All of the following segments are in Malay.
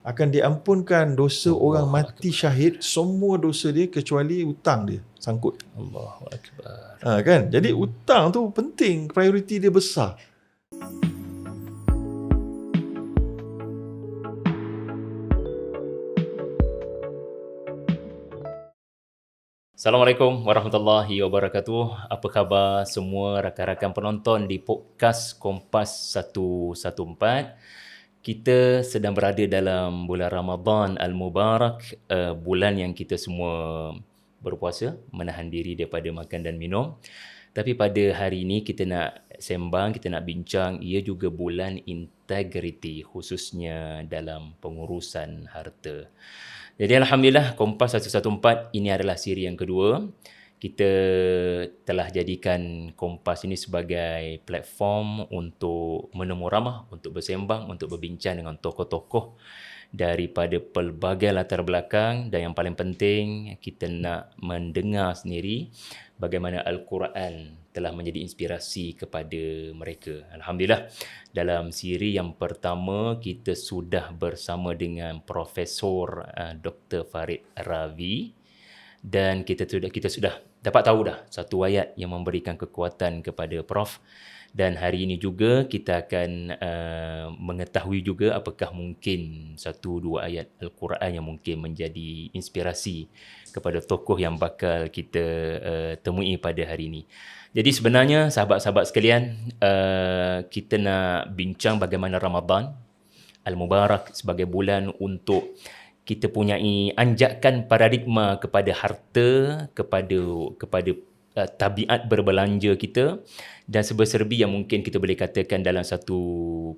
akan diampunkan dosa orang Allahu mati syahid, semua dosa dia kecuali hutang dia sangkut. Allahu Akbar. Kan? Jadi hutang tu penting, prioriti dia besar. Assalamualaikum warahmatullahi wabarakatuh. Apa khabar semua rakan-rakan penonton di podcast Kompas 114. Kita sedang berada dalam bulan Ramadan Al-Mubarak, bulan yang kita semua berpuasa, menahan diri daripada makan dan minum. Tapi pada hari ini kita nak sembang, kita nak bincang, ia juga bulan integriti, khususnya dalam pengurusan harta. Jadi Alhamdulillah, Kompas 114 ini adalah siri yang kedua. Kita telah jadikan Kompas ini sebagai platform untuk menemu ramah, untuk bersembang, untuk berbincang dengan tokoh-tokoh daripada pelbagai latar belakang, dan yang paling penting kita nak mendengar sendiri bagaimana Al-Quran telah menjadi inspirasi kepada mereka. Alhamdulillah, dalam siri yang pertama kita sudah bersama dengan Profesor Dr. Farid Ravi, dan kita sudah dapat tahu dah satu ayat yang memberikan kekuatan kepada Prof. Dan hari ini juga kita akan mengetahui juga apakah mungkin satu dua ayat Al-Quran yang mungkin menjadi inspirasi kepada tokoh yang bakal kita temui pada hari ini. Jadi sebenarnya sahabat-sahabat sekalian, kita nak bincang bagaimana Ramadan Al-Mubarak sebagai bulan untuk kita punyai anjakan paradigma kepada harta, kepada tabiat berbelanja kita, dan serba-serbi yang mungkin kita boleh katakan dalam satu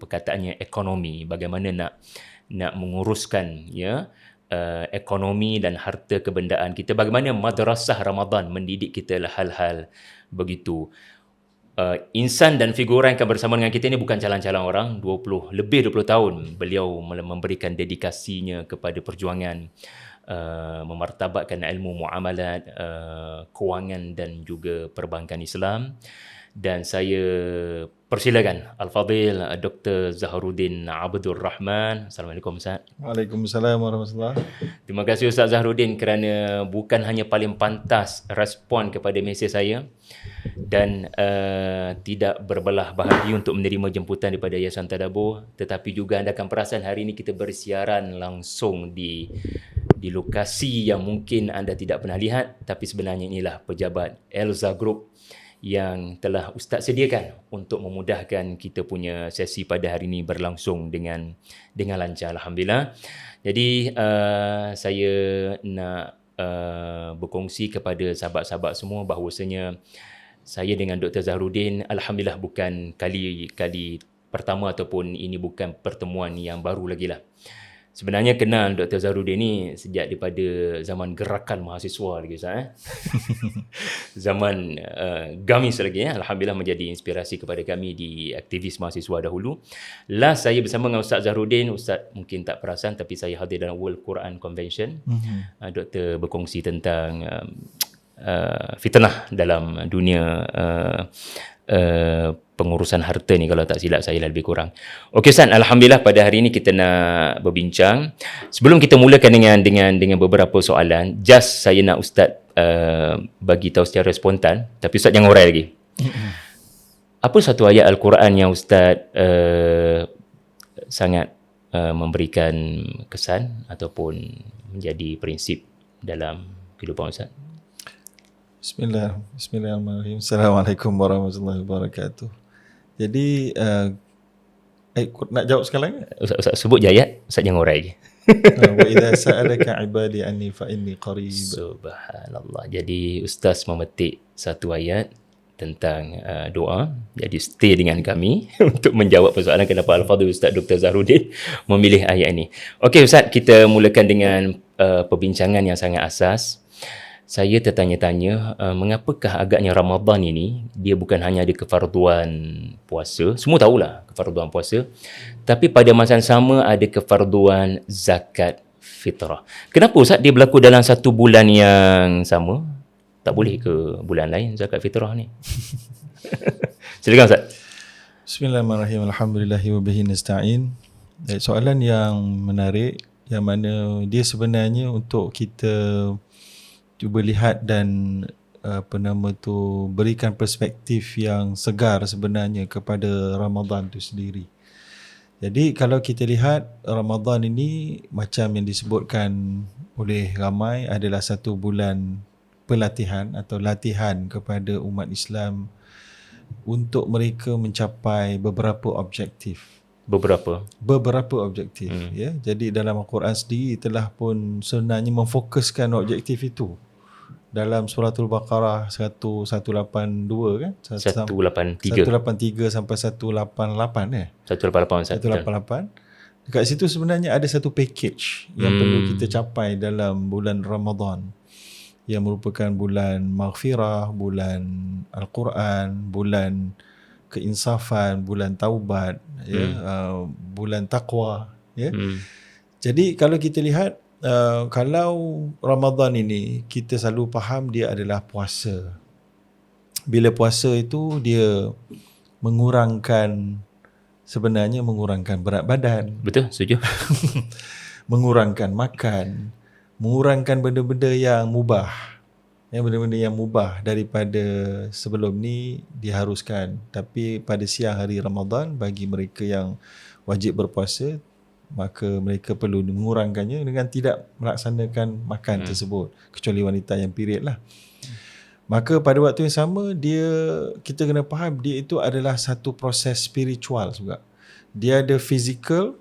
perkataannya ekonomi, bagaimana nak menguruskan ekonomi dan harta kebendaan kita, bagaimana madrasah Ramadan mendidik kita hal-hal begitu. Insan dan figuran yang akan bersama dengan kita ini bukan calang-calang orang. Lebih 20 tahun beliau memberikan dedikasinya kepada perjuangan memartabatkan ilmu muamalat, kewangan dan juga perbankan Islam. Dan saya persilakan Al-Fadhil Dr. Zaharuddin Abdul Rahman. Assalamualaikum Ustaz. Waalaikumsalam warahmatullahi. Terima kasih Ustaz Zaharuddin kerana bukan hanya paling pantas respon kepada mesej saya dan tidak berbelah bahagi untuk menerima jemputan daripada Yayasan Tadabbur, tetapi juga anda akan perasan hari ini kita bersiaran langsung di lokasi yang mungkin anda tidak pernah lihat, tapi sebenarnya inilah pejabat Elza Group yang telah Ustaz sediakan untuk memudahkan kita punya sesi pada hari ini berlangsung dengan lancar, Alhamdulillah. Jadi saya nak berkongsi kepada sahabat-sahabat semua bahawasanya saya dengan Dr. Zaharuddin Alhamdulillah bukan kali pertama ataupun ini bukan pertemuan yang baru lagi lah. Sebenarnya kenal Dr. Zaharuddin ni sejak daripada zaman gerakan mahasiswa lagi Ustaz. Zaman gamis lagi Alhamdulillah menjadi inspirasi kepada kami di aktivis mahasiswa dahulu. Last saya bersama dengan Ustaz Zaharuddin, Ustaz mungkin tak perasan tapi saya hadir dalam World Quran Convention. Doktor berkongsi tentang fitnah dalam dunia pengurusan harta ni, kalau tak silap saya lebih kurang. Okey Ustaz, Alhamdulillah pada hari ini kita nak berbincang. Sebelum kita mulakan dengan beberapa soalan, just saya nak Ustaz bagi tahu secara spontan, tapi Ustaz jangan urai lagi. Apa satu ayat Al-Quran yang Ustaz sangat memberikan kesan ataupun menjadi prinsip dalam kehidupan Ustaz? Bismillahirrahmanirrahim. Assalamualaikum warahmatullahi wabarakatuh. Jadi nak jawab sekarang? Ustaz sebut je ayat, Ustaz jangan urai je. Wa idza sa'alaka 'ibadi anni fa inni qarib. Subhanallah. Jadi Ustaz memetik satu ayat tentang doa. Jadi stay dengan kami untuk menjawab persoalan kenapa Al-Fadhil Ustaz Dr. Zaharuddin memilih ayat ini. Okey Ustaz, kita mulakan dengan perbincangan yang sangat asas. Saya tertanya-tanya, mengapakah agaknya Ramadan ini, dia bukan hanya ada kefarduan puasa, semua tahulah kefarduan puasa, tapi pada masa yang sama ada kefarduan zakat fitrah. Kenapa Ustaz dia berlaku dalam satu bulan yang sama? Tak boleh ke bulan lain zakat fitrah ni? Silakan Ustaz. Bismillahirrahmanirrahim. Alhamdulillahi wa bihi nasta'in. Soalan yang menarik yang mana dia sebenarnya untuk kita cuba lihat dan berikan perspektif yang segar sebenarnya kepada Ramadan itu sendiri. Jadi kalau kita lihat Ramadan ini macam yang disebutkan oleh ramai adalah satu bulan pelatihan atau latihan kepada umat Islam untuk mereka mencapai beberapa objektif. Beberapa objektif ya. Jadi dalam Al-Quran sendiri telah pun sebenarnya memfokuskan objektif itu. Dalam suratul Baqarah 182 kan? 183 sampai 188 188. Dekat situ sebenarnya ada satu package yang perlu kita capai dalam bulan Ramadan, yang merupakan bulan maghfirah, bulan Al-Quran, bulan keinsafan, bulan taubat, bulan taqwa, ya. Jadi kalau kita lihat kalau Ramadan ini kita selalu faham dia adalah puasa. Bila puasa itu dia sebenarnya mengurangkan berat badan. Betul, setuju. Mengurangkan makan, mengurangkan benda-benda yang mubah. Benda-benda yang mubah daripada sebelum ni diharuskan. Tapi pada siang hari Ramadan bagi mereka yang wajib berpuasa, maka mereka perlu mengurangkannya dengan tidak melaksanakan makan tersebut, kecuali wanita yang period lah. Maka pada waktu yang sama kita kena faham dia itu adalah satu proses spiritual juga. Dia ada physical,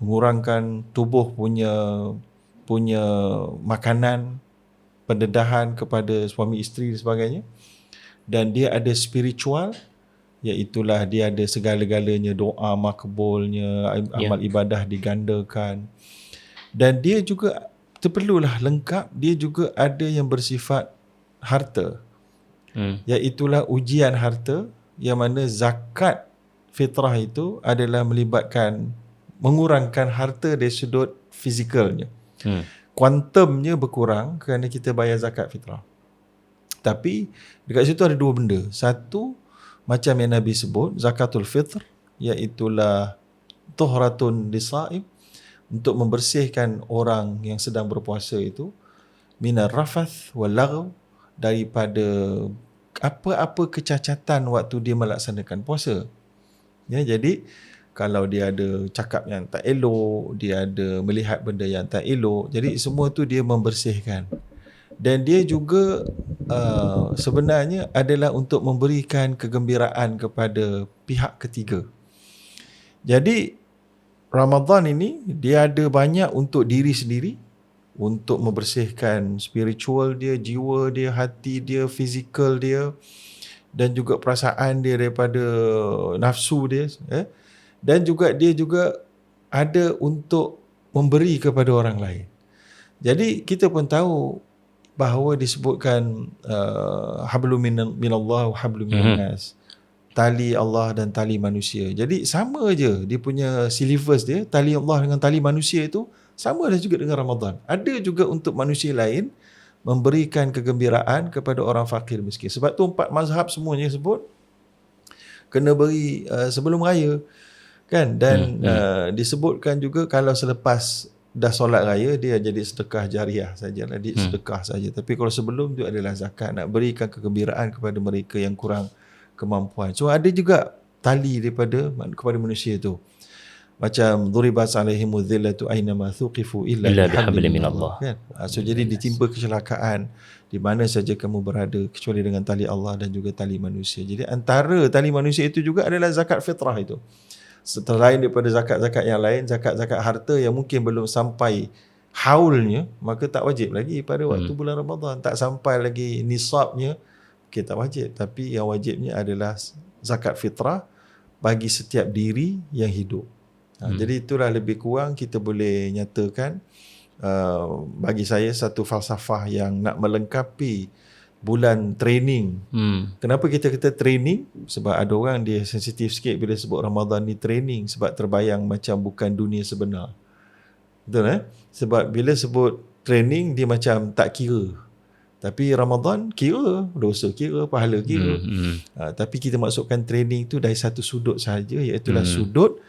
mengurangkan tubuh punya makanan, pendedahan kepada suami isteri dan sebagainya. Dan dia ada spiritual, iaitulah dia ada segala-galanya, doa makbulnya, amal ibadah digandakan. Dan dia juga perlulah lengkap, dia juga ada yang bersifat harta. Iaitulah ujian harta, yang mana zakat fitrah itu adalah melibatkan mengurangkan harta dari sudut fizikalnya. Kuantumnya berkurang kerana kita bayar zakat fitrah. Tapi dekat situ ada dua benda. Satu, macam yang Nabi sebut, zakatul fitr, iaitulah tuhratun lisaim, untuk membersihkan orang yang sedang berpuasa itu, minar rafath wal lagw, daripada apa-apa kecacatan waktu dia melaksanakan puasa. Ya, jadi kalau dia ada cakap yang tak elok, dia ada melihat benda yang tak elok, jadi semua tu dia membersihkan. Dan dia juga sebenarnya adalah untuk memberikan kegembiraan kepada pihak ketiga. Jadi Ramadan ini dia ada banyak untuk diri sendiri, untuk membersihkan spiritual dia, jiwa dia, hati dia, fizikal dia, dan juga perasaan dia daripada nafsu dia. Dan juga dia juga ada untuk memberi kepada orang lain. Jadi kita pun tahu bahawa disebutkan hablum minallah wa hablum minannas, tali Allah dan tali manusia. Jadi sama je dia punya syllabus dia, tali Allah dengan tali manusia itu sama dah juga dengan Ramadan. Ada juga untuk manusia lain memberikan kegembiraan kepada orang fakir miskin. Sebab tu 4 mazhab semuanya sebut kena beri sebelum raya kan. Dan disebutkan juga kalau selepas dah solat raya dia jadi sedekah jariah sajalah, dia sedekah saja. Tapi kalau sebelum tu adalah zakat, nak berikan kegembiraan kepada mereka yang kurang kemampuan. So ada juga tali kepada manusia tu. Macam duribat alaihimul dhillatu aynama thuqifu illa bihablin minallah kan. So jadi ditimpa kecelakaan di mana saja kamu berada kecuali dengan tali Allah dan juga tali manusia. Jadi antara tali manusia itu juga adalah zakat fitrah itu. Selain daripada zakat-zakat yang lain, zakat-zakat harta yang mungkin belum sampai haulnya, maka tak wajib lagi pada waktu bulan Ramadan. Tak sampai lagi nisabnya, tak wajib. Tapi yang wajibnya adalah zakat fitrah bagi setiap diri yang hidup. Jadi itulah lebih kurang kita boleh nyatakan bagi saya satu falsafah yang nak melengkapi bulan training. Kenapa kita kata training? Sebab ada orang dia sensitif sikit bila sebut Ramadan ni training, sebab terbayang macam bukan dunia sebenar. Betul Sebab bila sebut training dia macam tak kira. Tapi Ramadan kira, dosa kira, pahala kira. Tapi kita maksudkan training tu dari satu sudut sahaja, iaitu sudut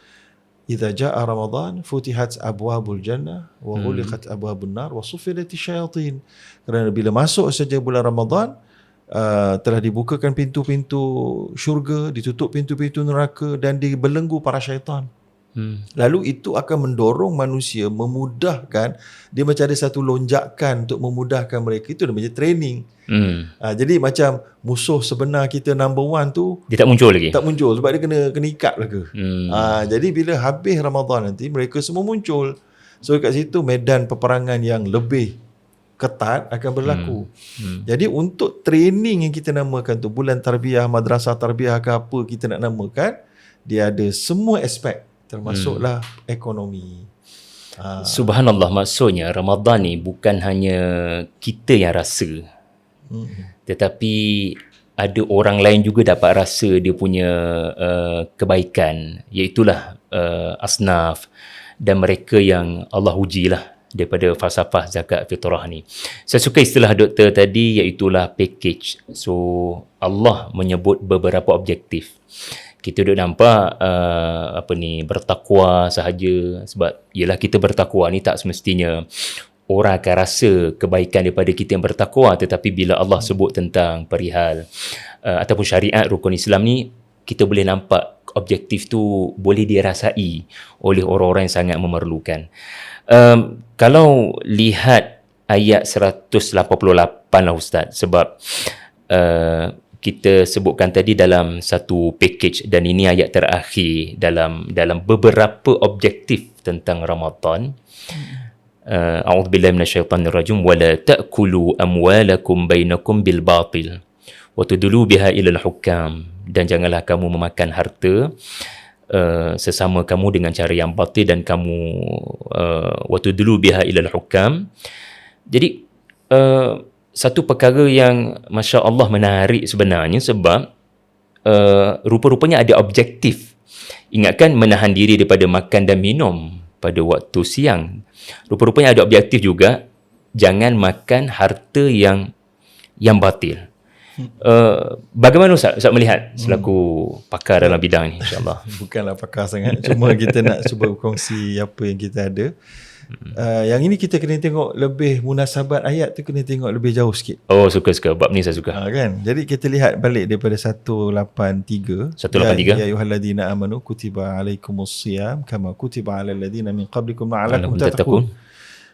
idza jaa Ramadan futihat abwabul jannah wa ghuliqat abwabun nar wa suffidatis syayatin. Kerana bila masuk saja bulan Ramadan, telah dibukakan pintu-pintu syurga, ditutup pintu-pintu neraka dan dibelenggu para syaitan. Lalu itu akan mendorong manusia, memudahkan, dia macam ada satu lonjakan untuk memudahkan mereka. Itu namanya training. Jadi macam musuh sebenar kita number one tu, Dia tak muncul lagi. tak muncul sebab dia kena ikat belaka. Jadi bila habis Ramadan nanti, mereka semua muncul. So kat situ medan peperangan yang lebih ketat akan berlaku. Jadi untuk training yang kita namakan tu, bulan tarbiyah, madrasah tarbiyah ke apa kita nak namakan, dia ada semua aspek, termasuklah ekonomi. Subhanallah, maksudnya Ramadan ni bukan hanya kita yang rasa, tetapi ada orang lain juga dapat rasa dia punya kebaikan, iaitulah asnaf dan mereka yang Allah ujilah daripada falsafah zakat fitrah ni. Saya suka istilah doktor tadi, iaitulah package. So Allah menyebut beberapa objektif. Kita duk nampak bertakwa sahaja, sebab yelah kita bertakwa ni tak semestinya orang akan rasa kebaikan daripada kita yang bertakwa, tetapi bila Allah sebut tentang perihal ataupun syariat rukun Islam ni, kita boleh nampak objektif tu boleh dirasai oleh orang-orang yang sangat memerlukan. Kalau lihat ayat 188 lah Ustaz, sebab kita sebutkan tadi dalam satu package, dan ini ayat terakhir dalam beberapa objektif tentang Ramadan. A'udzubillahi minasyaitanir rajim, wala ta'kulu amwalakum bainakum bil batil wa tudlu biha ilal hukam, dan janganlah kamu memakan harta sesama kamu dengan cara yang batil, dan kamu wa tudlu biha ilal hukam. Jadi satu perkara yang Masya Allah menarik sebenarnya, sebab rupa-rupanya ada objektif. Ingatkan menahan diri daripada makan dan minum pada waktu siang. Rupa-rupanya ada objektif juga, jangan makan harta yang batil. Bagaimana Ustaz melihat selaku pakar dalam bidang ini, insyaAllah? Bukanlah pakar sangat, cuma kita nak cuba berkongsi apa yang kita ada. Yang ini kita kena tengok lebih munasabat ayat tu, kena tengok lebih jauh sikit. Oh, suka-suka. Bab ni saya suka. Kan? Jadi kita lihat balik daripada 183. 183. Ya ayyuhalladzina amanu kutiba alaikumus-siyam kama kutiba alal ladzina min qablikum la'allakum tattaqun.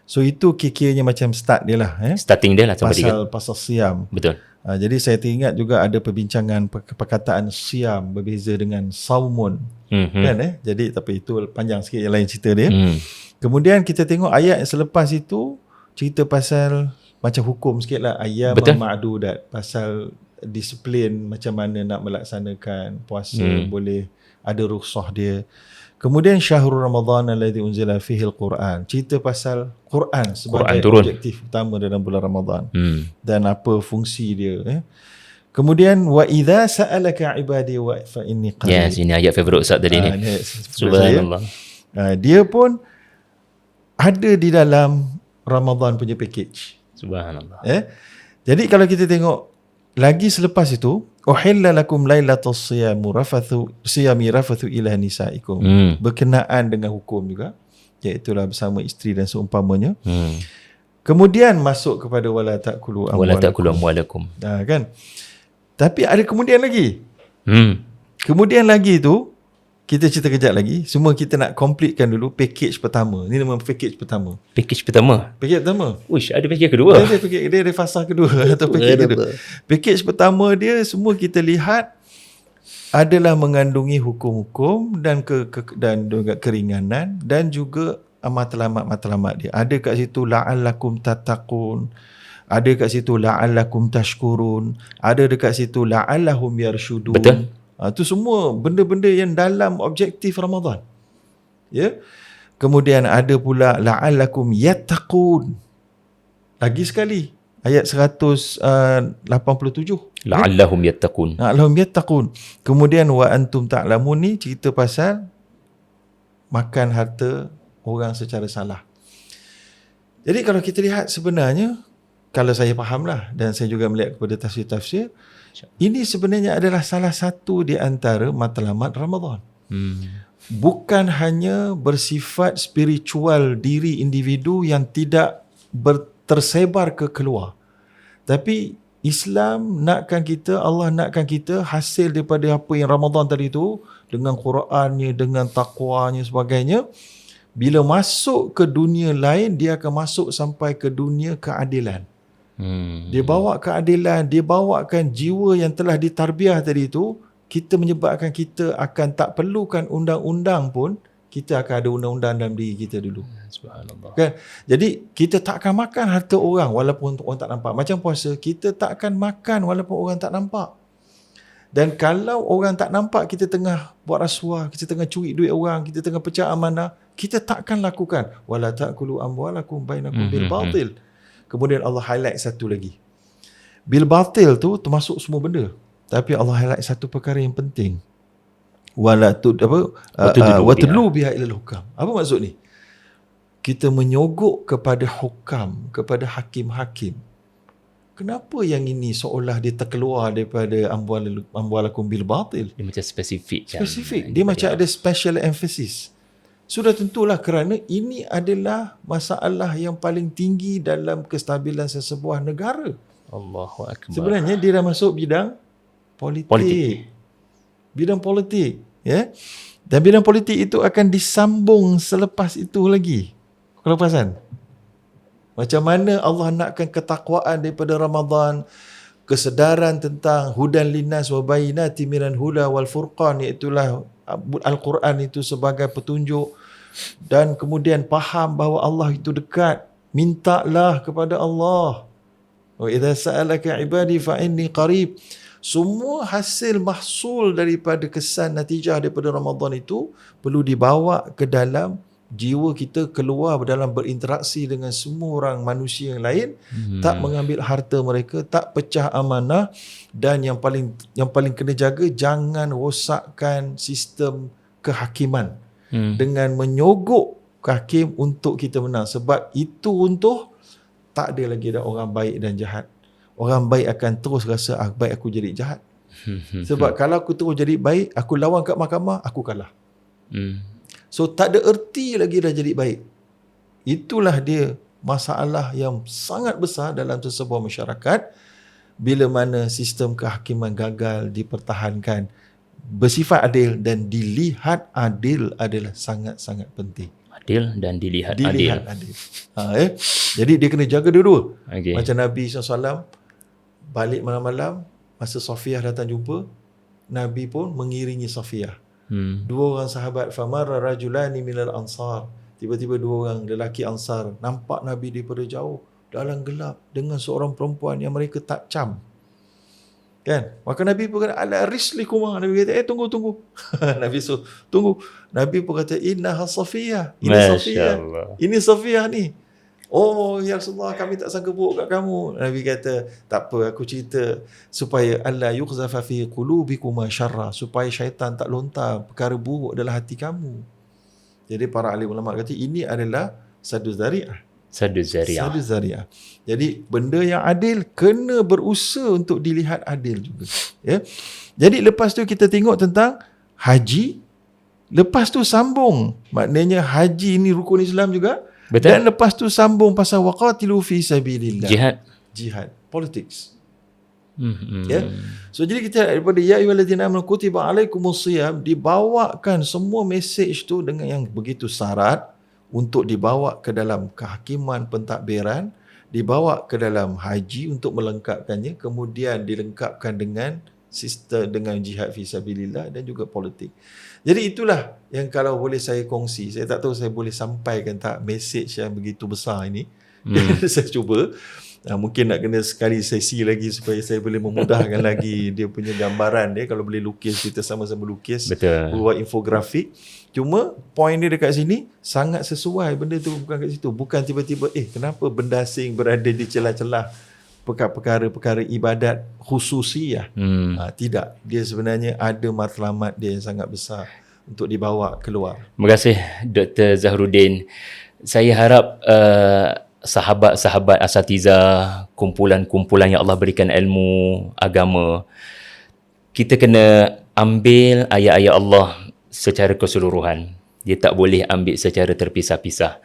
So itu kira-kiranya macam start dia lah. Starting dia lah sampai pasal siam. Betul. Jadi saya teringat juga ada perbincangan perkataan siam berbeza dengan saumun. Kan Jadi tapi itu panjang sikit, yang lain cerita dia. Kemudian kita tengok ayat yang selepas itu cerita pasal macam hukum sikit lah, ayam ma'dudat, pasal disiplin macam mana nak melaksanakan puasa, boleh ada rukhsah dia. Kemudian syahrul Ramadan alladzi unzila fihi al-Quran, cerita pasal Quran sebagai objektif utama dalam bulan Ramadan dan apa fungsi dia. Kemudian wa idza sa'alaka ibadi wa fa inni qarib. Yes, ini ayat favorite Ustaz tadi ni. Subhanallah. Dia pun ada di dalam Ramadan punya package. Subhanallah. Jadi kalau kita tengok lagi selepas itu, uhilla lakum lailatus siyami rafathu ila nisaikum. Berkenaan dengan hukum juga, iaitu bersama isteri dan seumpamanya. Kemudian masuk kepada wala ta'kulu amwalakum. Kan? Tapi ada kemudian lagi. Kemudian lagi tu kita cerita kejap lagi. Semua kita nak completekan dulu package pertama. Ini nama package pertama. Package pertama? Package pertama. Uish, ada package kedua? Dia ada fasa kedua atau package kedua. Package pertama dia semua kita lihat adalah mengandungi hukum-hukum dan dan juga keringanan dan juga matlamat-matlamat dia. Ada kat situ la'allakum tattaqun. Ada kat situ la'allakum tashkurun. Ada dekat situ la'allahum yarshudun. Betul. Itu semua benda-benda yang dalam objektif Ramadan. Kemudian ada pula la'allakum yattaqun. Lagi sekali ayat 187. La'allahum yattaqun. La'allahum yattaqun. Kemudian wa antum ta'lamun ni cerita pasal makan harta orang secara salah. Jadi kalau kita lihat sebenarnya, kalau saya fahamlah dan saya juga melihat kepada tafsir-tafsir, ini sebenarnya adalah salah satu di antara matlamat Ramadan. bukan hanya bersifat spiritual diri individu yang tidak tersebar ke keluar. Tapi Islam nakkan kita, Allah nakkan kita hasil daripada apa yang Ramadan tadi tu, dengan Qurannya, dengan taqwanya sebagainya, bila masuk ke dunia lain, dia akan masuk sampai ke dunia keadilan. Dia bawa keadilan, dia bawakan jiwa yang telah ditarbiah tadi tu, kita menyebabkan kita akan tak perlukan undang-undang pun, kita akan ada undang-undang dalam diri kita dulu. Subhanallah. Kan? Jadi kita tak akan makan harta orang walaupun orang tak nampak. Macam puasa, kita tak akan makan walaupun orang tak nampak. Dan kalau orang tak nampak kita tengah buat rasuah, kita tengah curi duit orang, kita tengah pecah amanah, kita takkan lakukan. Wala ta'kulu amwalakum bainakum bil batil. Kemudian Allah highlight satu lagi. Bil batil tu termasuk semua benda. Tapi Allah highlight satu perkara yang penting. Wala watadlu biha ilal hukam. Apa maksud ni? Kita menyogok kepada hukam, kepada hakim-hakim. Kenapa yang ini seolah dia terkeluar daripada amwalakum bil batil? Dia macam spesifik kan. Spesifik. Dia macam ada special emphasis. Sudah tentulah kerana ini adalah masalah yang paling tinggi dalam kestabilan sesebuah negara. Allahu akbar. Sebenarnya dia dah masuk bidang politik. Bidang politik, ya. Dan bidang politik itu akan disambung selepas itu lagi. Kalau perasan, macam mana Allah nakkan ketakwaan daripada Ramadan, kesedaran tentang hudan linnas wa bayyinati minal huda wal furqan, iaitulah Al-Quran itu sebagai petunjuk, dan kemudian faham bahawa Allah itu dekat, mintalah kepada Allah. Wa idza sa'alaka ibadi fa inni qarib. Semua hasil mahsul daripada kesan natijah daripada Ramadan itu perlu dibawa ke dalam jiwa kita, keluar dalam berinteraksi dengan semua orang manusia yang lain, tak mengambil harta mereka, tak pecah amanah, dan yang paling kena jaga, jangan rosakkan sistem kehakiman dengan menyogok hakim untuk kita menang. Sebab itu runtuh, tak ada lagi ada orang baik dan jahat. Orang baik akan terus rasa baik aku jadi jahat. Sebab kalau aku terus jadi baik, aku lawan kat mahkamah, aku kalah. So tak ada erti lagi dah jadi baik. Itulah dia masalah yang sangat besar dalam sesebuah masyarakat bila mana sistem kehakiman gagal dipertahankan, bersifat adil dan dilihat adil adalah sangat-sangat penting. Adil dan dilihat adil. adil. Jadi dia kena jaga dua-dua. Okay. Macam Nabi SAW balik malam-malam, masa Safiyah datang jumpa, Nabi pun mengiringi Safiyah. Dua orang sahabat, famara rajulani minal ansar, tiba-tiba dua orang lelaki ansar nampak Nabi daripada jauh dalam gelap dengan seorang perempuan yang mereka tak cam, kan? Maka Nabi pun kata ala rislikuma, Nabi kata tunggu Nabi suruh tunggu. Nabi pun kata innaha Safiyah, ini Safiyah ni. Oh ya Rasulullah, kami tak sangka buruk kat kamu. Nabi kata tak apa, aku cerita supaya alla yukhzafa fi qulubikuma syarra, supaya syaitan tak lontar perkara buruk dalam hati kamu. Jadi para alim ulama kata ini adalah sadu zari'ah. Jadi benda yang adil kena berusaha untuk dilihat adil juga, ya. Jadi lepas tu kita tengok tentang haji, lepas tu sambung, maknanya haji ini rukun Islam juga. Betul. Dan lepas tu sambung pasal waqatilu fi sabilillah. Jihad, politics. Ya. So jadi kita daripada ya ayyuhallazina amanu kutiba alaikumusiyam, dibawakan semua mesej tu dengan yang begitu syarat untuk dibawa ke dalam kehakiman pentadbiran, dibawa ke dalam haji untuk melengkapkannya, kemudian dilengkapkan dengan sistem, dengan jihad fi sabilillah dan juga politik. Jadi itulah yang kalau boleh saya kongsi. Saya tak tahu saya boleh sampaikan tak mesej yang begitu besar ini. Saya cuba. Mungkin nak kena sekali sesi lagi supaya saya boleh memudahkan lagi dia punya gambaran dia. Kalau boleh lukis, kita sama-sama lukis. Betul. Buat infografik. Cuma poin dia dekat sini sangat sesuai. Benda tu bukan kat situ. Bukan tiba-tiba kenapa benda asing berada di celah-celah perkara-perkara ibadat khususiyah. Tidak. Dia sebenarnya ada matlamat dia yang sangat besar untuk dibawa keluar. Terima kasih Dr. Zahruddin. Saya harap sahabat-sahabat asatizah, kumpulan-kumpulan yang Allah berikan ilmu agama, kita kena ambil ayat-ayat Allah secara keseluruhan. Dia tak boleh ambil secara terpisah-pisah.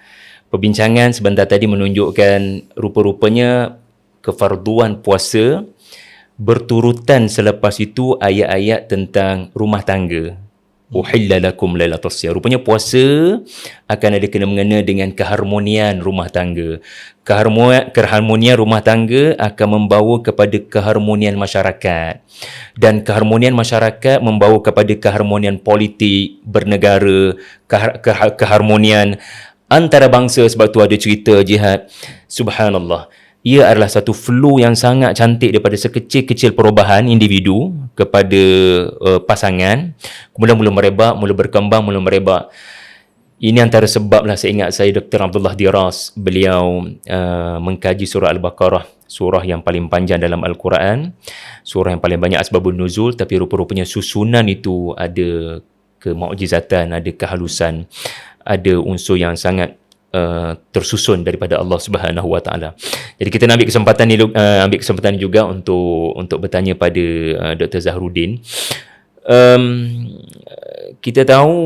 Perbincangan sebentar tadi menunjukkan rupa-rupanya kefarduan puasa berturutan selepas itu ayat-ayat tentang rumah tangga. Uhilla lakum lailatul siyam. Rupanya puasa akan ada kena-mengena dengan keharmonian rumah tangga. Keharmonian rumah tangga akan membawa kepada keharmonian masyarakat. Dan keharmonian masyarakat membawa kepada keharmonian politik, bernegara, keharmonian antara bangsa. Sebab tu ada cerita jihad. Subhanallah. Ia adalah satu flow yang sangat cantik daripada sekecil-kecil perubahan individu kepada pasangan. Kemudian mula merebak, mula berkembang, mula merebak. Ini antara sebab lah saya ingat saya Dr. Abdullah Diras, beliau mengkaji surah Al-Baqarah, surah yang paling panjang dalam Al-Quran, surah yang paling banyak asbabun nuzul, tapi rupa-rupanya susunan itu ada kemukjizatan, ada kehalusan, ada unsur yang sangat tersusun daripada Allah Subhanahu Wa Taala. Jadi kita nak ambil kesempatan ni juga untuk bertanya pada Dr. Zahruddin. Kita tahu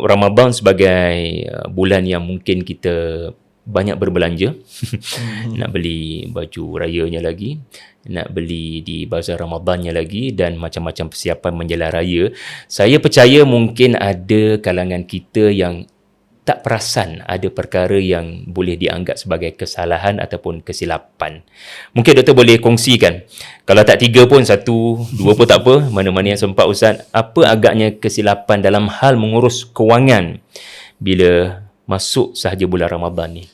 Ramadan sebagai bulan yang mungkin kita banyak berbelanja. Nak beli baju rayanya lagi, nak beli di bazar Ramadannya lagi, dan macam-macam persiapan menjelang raya. Saya percaya mungkin ada kalangan kita yang tak perasan ada perkara yang boleh dianggap sebagai kesalahan ataupun kesilapan. Mungkin doktor boleh kongsikan. Kalau tak 3 pun, 1, 2 pun tak apa. Mana-mana yang sempat Ustaz. Apa agaknya kesilapan dalam hal mengurus kewangan bila masuk sahaja bulan Ramadan ni?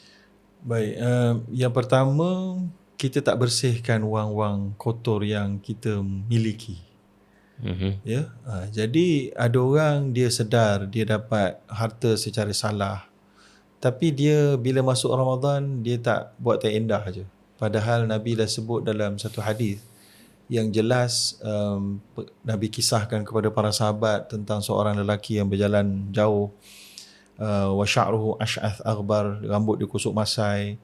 Baik, yang pertama, kita tak bersihkan wang-wang kotor yang kita miliki. Ya, jadi ada orang dia sedar dia dapat harta secara salah, tapi dia bila masuk Ramadan dia tak buat tak indah je. Padahal Nabi dah sebut dalam satu hadis yang jelas, Nabi kisahkan kepada para sahabat tentang seorang lelaki yang berjalan jauh, wa sya'ruhu ash'ath aghbar, rambut dia kusuk masai,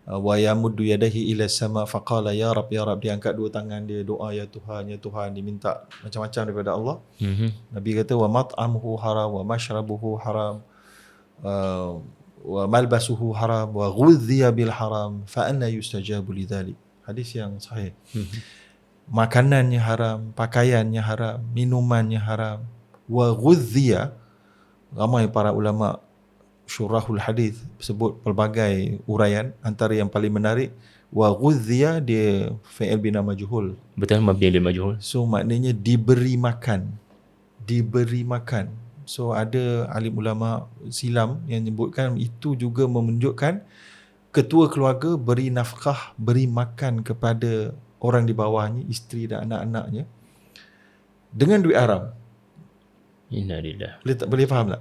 wa yamuddu yadahi ila sama faqala ya rab, dia angkat 2 tangan dia doa, ya Tuhan, dia minta macam-macam daripada Allah. Nabi kata wa mat'amuhu haram wa mashrabuhu haram wa malbasuhu haram wa ghudhiya bil haram fa anna yustajabu lidzalik. Hadis yang sahih. Makanannya haram, pakaiannya haram, minumannya haram. Wa ghudhiya, ramai para ulama syurahul hadis sebut pelbagai uraian, antara yang paling menarik wa ghudhiya, dia fa'il bina majhul. Betul, mabni lil majhul. So maknanya diberi makan. So ada alim ulama silam yang menyebutkan itu juga menunjukkan ketua keluarga beri nafkah, beri makan kepada orang di bawahnya, isteri dan anak-anaknya dengan duit haram. Innalillah. Boleh faham tak?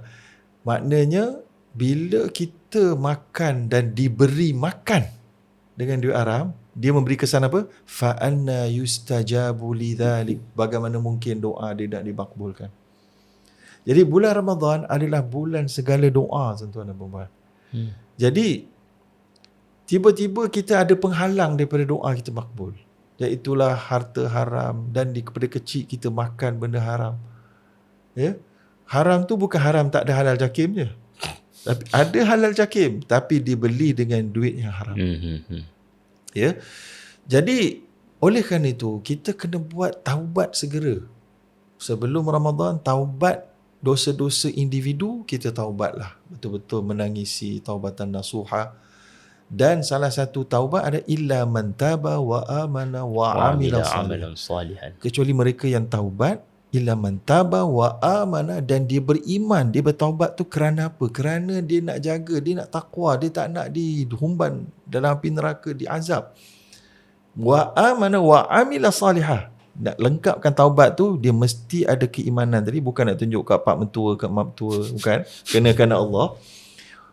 Maknanya bila kita makan dan diberi makan dengan duit haram, dia memberi kesan apa? Fa anna yustajabu lidzalik. Bagaimana mungkin doa dia nak dimakbulkan? Jadi bulan Ramadan adalah bulan segala doa, tuan-tuan dan puan-puan. Jadi tiba-tiba kita ada penghalang daripada doa kita makbul, iaitulah harta haram, dan kepada kecil kita makan benda haram. Ya? Haram tu bukan haram tak ada halal jakim je. Tapi ada halal jakim, tapi dibeli dengan duit yang haram. Ya. Jadi oleh kerana itu kita kena buat taubat segera. Sebelum Ramadan, taubat dosa-dosa individu kita taubatlah. Betul-betul menangisi taubatan nasuha. Dan salah satu taubat ada illa man taba wa amana wa amila salihan. Kecuali mereka yang taubat, illa man taba wa amana, dan dia beriman, dia bertaubat tu kerana apa? Kerana dia nak jaga, dia nak takwa, dia tak nak dihumban dalam api neraka, diazab. Wa amana wa amila salihah. Nak lengkapkan taubat tu, dia mesti ada keimanan tadi, bukan nak tunjuk kat pak mentua, kat mak mentua, bukan. Kerana Allah.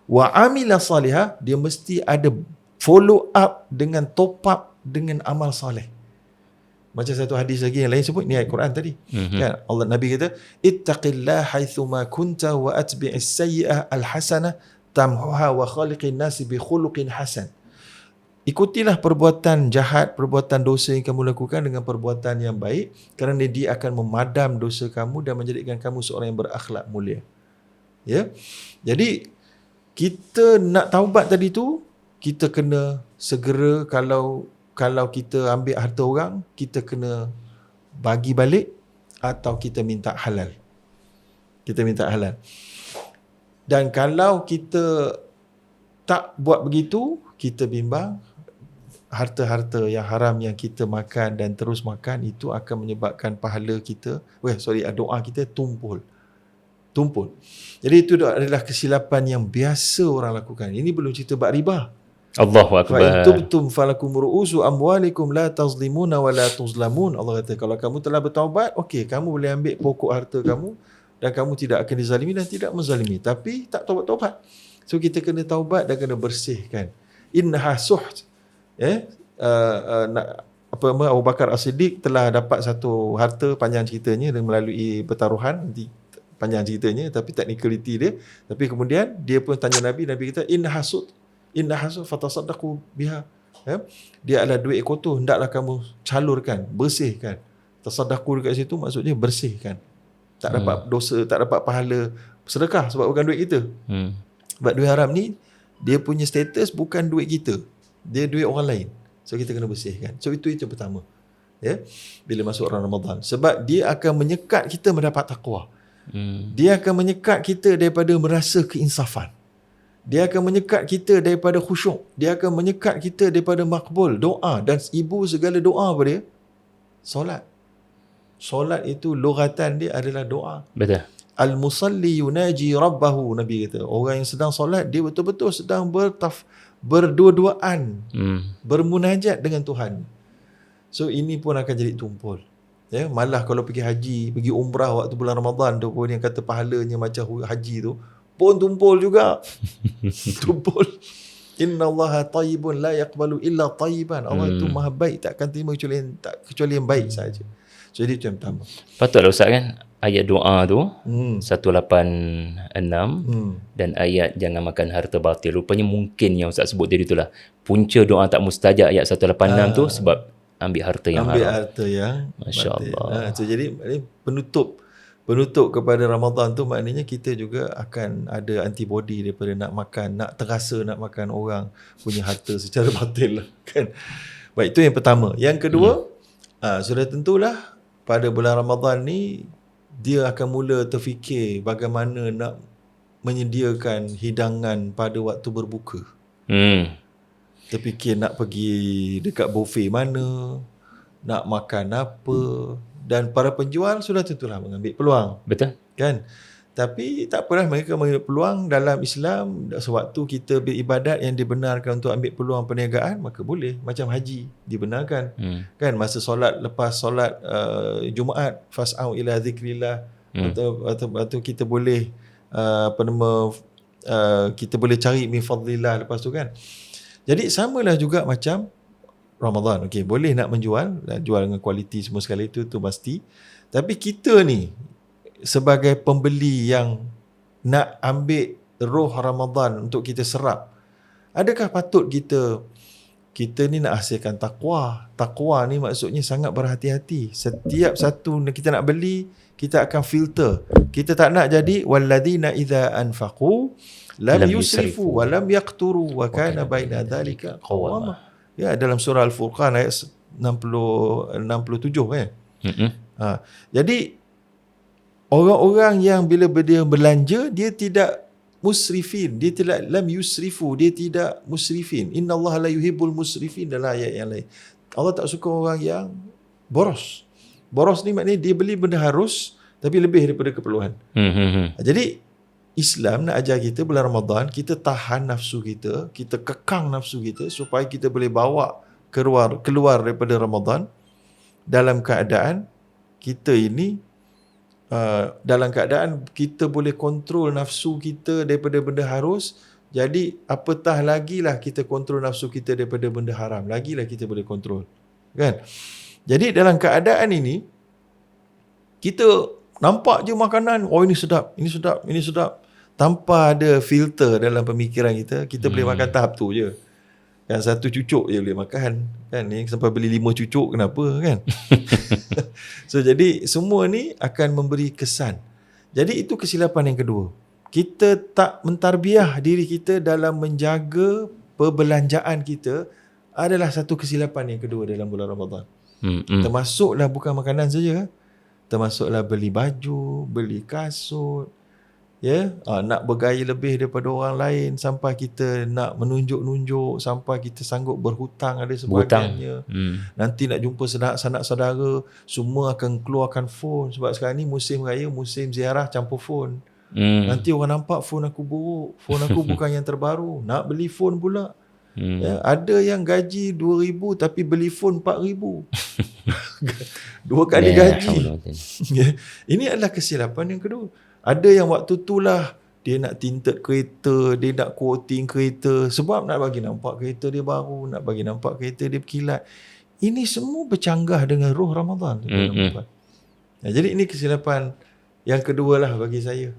Wa amila salihah, dia mesti ada follow up dengan top up dengan amal soleh. Macam satu hadis lagi yang lain sebut, ni ayat Quran tadi. Kan Allah, Nabi kata, ittaqillah haitsuma kunta wa atbi'is sayyi'ah alhasanah tamhuha wa khaliqin nasi bi khuluqin hasan. ikutilah perbuatan jahat, perbuatan dosa yang kamu lakukan dengan perbuatan yang baik, kerana dia akan memadam dosa kamu dan menjadikan kamu seorang yang berakhlak mulia. Ya. Jadi kita nak taubat tadi tu, kita kena segera, kalau kita ambil harta orang, kita kena bagi balik atau kita minta halal. Kita minta halal. Dan kalau kita tak buat begitu, kita bimbang harta-harta yang haram yang kita makan dan terus makan itu akan menyebabkan pahala kita, doa kita tumpul. Jadi itu adalah kesilapan yang biasa orang lakukan. Ini belum cerita bab riba. Allahu Fa in akbar. tubtum falakum ru'usu amwalikum la tazlimuna wa la tuzlamun. Allah kata kalau kamu telah bertaubat, okey, kamu boleh ambil pokok harta kamu dan kamu tidak akan dizalimi dan tidak menzalimi. Tapi tak taubat-taubat. So kita kena taubat dan kena bersihkan. Innaha suht. Abu Bakar As-Siddiq telah dapat satu harta, panjang ceritanya, dan melalui pertaruhan, nanti panjang ceritanya, tapi technicality dia. Tapi kemudian dia pun tanya Nabi kata innaha suht fatasaddaqu biha. Dia adalah duit kotor, hendaklah kamu calurkan, bersihkan. Tasaddaqu dekat situ maksudnya bersihkan. Tak dapat dosa, tak dapat pahala sedekah sebab bukan duit kita. Sebab duit haram ni dia punya status bukan duit kita, dia duit orang lain. So kita kena bersihkan. So itu pertama. Ya. Bila masuk Ramadan, sebab dia akan menyekat kita mendapat takwa. Dia akan menyekat kita daripada merasa keinsafan. Dia akan menyekat kita daripada khusyuk. Dia akan menyekat kita daripada makbul doa, dan ibu segala doa apa dia? Solat. Solat itu lughatan dia adalah doa. Betul. Al-musalli yunaji rabbahu, Nabi kata. Orang yang sedang solat, dia betul-betul sedang berdua-duaan, bermunajat dengan Tuhan. So ini pun akan jadi tumpul. Ya, malah kalau pergi haji, pergi umrah waktu bulan Ramadan tu pun, yang kata pahalanya macam haji tu pun tumpul juga. Tumpul. Inna Allaha tayyibun la yaqbalu illa tayyiban. Allah itu maha baik, tak akan terima kecuali yang baik saja. Jadi itu yang pertama. Patutlah Ustaz kan, ayat doa tu 186 dan ayat jangan makan harta batil. Rupanya mungkin yang Ustaz sebut tadi itulah punca doa tak mustajab ayat 186 tu sebab ambil harta yang haram. Ambil harta yang Masya-Allah. So jadi penutup kepada Ramadan tu maknanya kita juga akan ada antibody daripada nak makan, nak terasa nak makan orang punya harta secara batil lah, kan. Baik, itu yang pertama. Yang kedua, sudah tentulah pada bulan Ramadan ni dia akan mula terfikir bagaimana nak menyediakan hidangan pada waktu berbuka. Terfikir nak pergi dekat buffet mana, nak makan apa, dan para penjual sudah tentulah mengambil peluang. Betul. Kan? Tapi tak apalah, mereka mengambil peluang dalam Islam. Sewaktu kita beribadat yang dibenarkan untuk ambil peluang perniagaan, maka boleh. Macam haji dibenarkan. Kan, masa solat, lepas solat Jumaat, fas'au ila zikrillah, atau kita boleh kita boleh cari min fadlillah lepas tu, kan. Jadi samalah juga macam Ramadan. Okey, boleh nak menjual, jual dengan kualiti semua sekali, itu pasti. Tapi kita ni sebagai pembeli yang nak ambil roh Ramadan untuk kita serap, adakah patut kita ni nak hasilkan takwa? Takwa ni maksudnya sangat berhati-hati. Setiap satu kita nak beli, kita akan filter. Kita tak nak jadi walladzina idza anfaqu lam yusrifu wa lam yaqturu wa kana baina dzalika qawama. Ya, dalam surah Al-Furqan ayat 67 kan. Jadi orang-orang yang bila dia belanja, dia tidak musrifin, dia tidak lam yusrifu, dia tidak musrifin. Innallaha la yuhibbul musrifin, dalam ayat yang lain. Allah tak suka orang yang boros. Boros ni maknanya dia beli benda harus tapi lebih daripada keperluan. Jadi Islam nak ajar kita bulan Ramadan, kita tahan nafsu kita, kita kekang nafsu kita supaya kita boleh bawa keluar daripada Ramadan dalam keadaan kita ini dalam keadaan kita boleh kontrol nafsu kita daripada benda harus. Jadi apatah lagilah kita kontrol nafsu kita daripada benda haram, lagilah kita boleh kontrol, kan. Jadi dalam keadaan ini kita nampak je makanan, oh ini sedap, ini sedap, ini sedap, tanpa ada filter dalam pemikiran kita. Kita boleh makan tahap tu je, Kan satu cucuk je boleh makan. Kan ni sampai beli 5 cucuk kenapa kan? So jadi semua ni akan memberi kesan. Jadi itu kesilapan yang kedua. Kita tak mentarbiah diri kita dalam menjaga perbelanjaan kita adalah satu kesilapan yang kedua dalam bulan Ramadan. Termasuklah bukan makanan saja. Termasuklah beli baju, beli kasut, nak bergaya lebih daripada orang lain, sampai kita nak menunjuk-nunjuk, sampai kita sanggup berhutang ada sebagainya. Nanti nak jumpa sanak saudara, semua akan keluarkan phone, sebab sekarang ni musim raya, musim ziarah campur phone. Nanti orang nampak phone aku buruk, phone aku bukan yang terbaru, nak beli phone pula. Ada yang gaji 2,000 tapi beli phone 4,000. 2 kali gaji. Ini adalah kesilapan yang kedua. Ada yang waktu itulah dia nak tinted kereta, dia nak coating kereta sebab nak bagi nampak kereta dia baru, nak bagi nampak kereta dia berkilat. Ini semua bercanggah dengan roh Ramadan. Jadi ini kesilapan yang kedua lah bagi saya.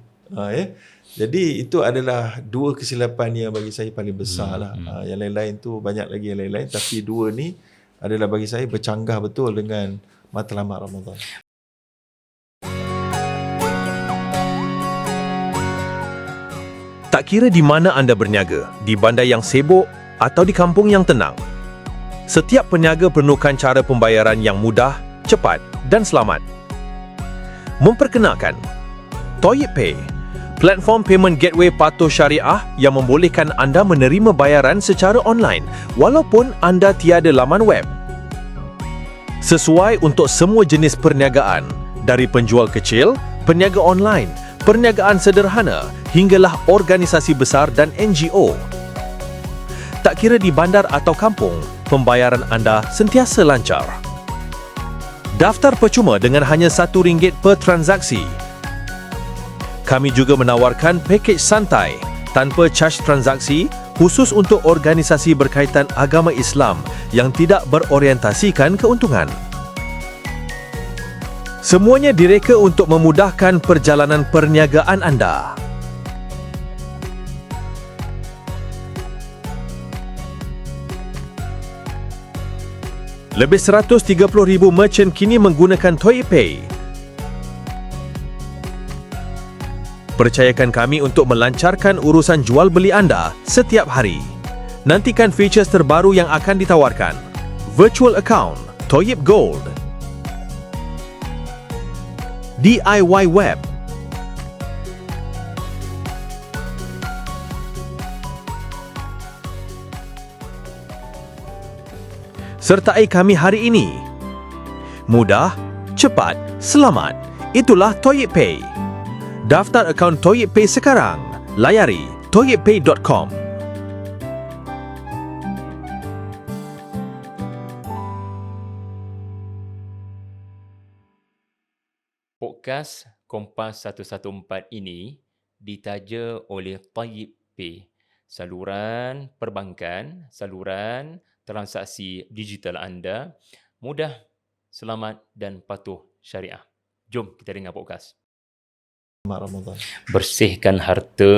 Jadi itu adalah 2 kesilapan yang bagi saya paling besar lah. Yang lain-lain tu banyak lagi yang lain-lain, tapi 2 ni adalah bagi saya bercanggah betul dengan matlamat Ramadan. Tak kira di mana anda berniaga, di bandar yang sibuk atau di kampung yang tenang, setiap peniaga perlukan cara pembayaran yang mudah, cepat dan selamat. Memperkenalkan Toyib Pay, platform payment gateway patuh syariah yang membolehkan anda menerima bayaran secara online walaupun anda tiada laman web. Sesuai untuk semua jenis perniagaan, dari penjual kecil, peniaga online, perniagaan sederhana, hinggalah organisasi besar dan NGO. Tak kira di bandar atau kampung, pembayaran anda sentiasa lancar. Daftar percuma dengan hanya RM1 per transaksi. Kami juga menawarkan pakej santai tanpa caj transaksi khusus untuk organisasi berkaitan agama Islam yang tidak berorientasikan keuntungan. Semuanya direka untuk memudahkan perjalanan perniagaan anda. Lebih 130,000 merchant kini menggunakan Toyib Pay. Percayakan kami untuk melancarkan urusan jual beli anda setiap hari. Nantikan features terbaru yang akan ditawarkan. Virtual Account, Toyib Gold, DIY Web, sertai kami hari ini. Mudah, cepat, selamat. Itulah Toyib Pay. Daftar akaun Toyib Pay sekarang. Layari toyibpay.com. Podcast Kompas 114 ini ditaja oleh Toyib Pay, saluran perbankan, saluran transaksi digital anda mudah, selamat dan patuh syariah. Jom kita dengar podcast. Ramadan. Bersihkan harta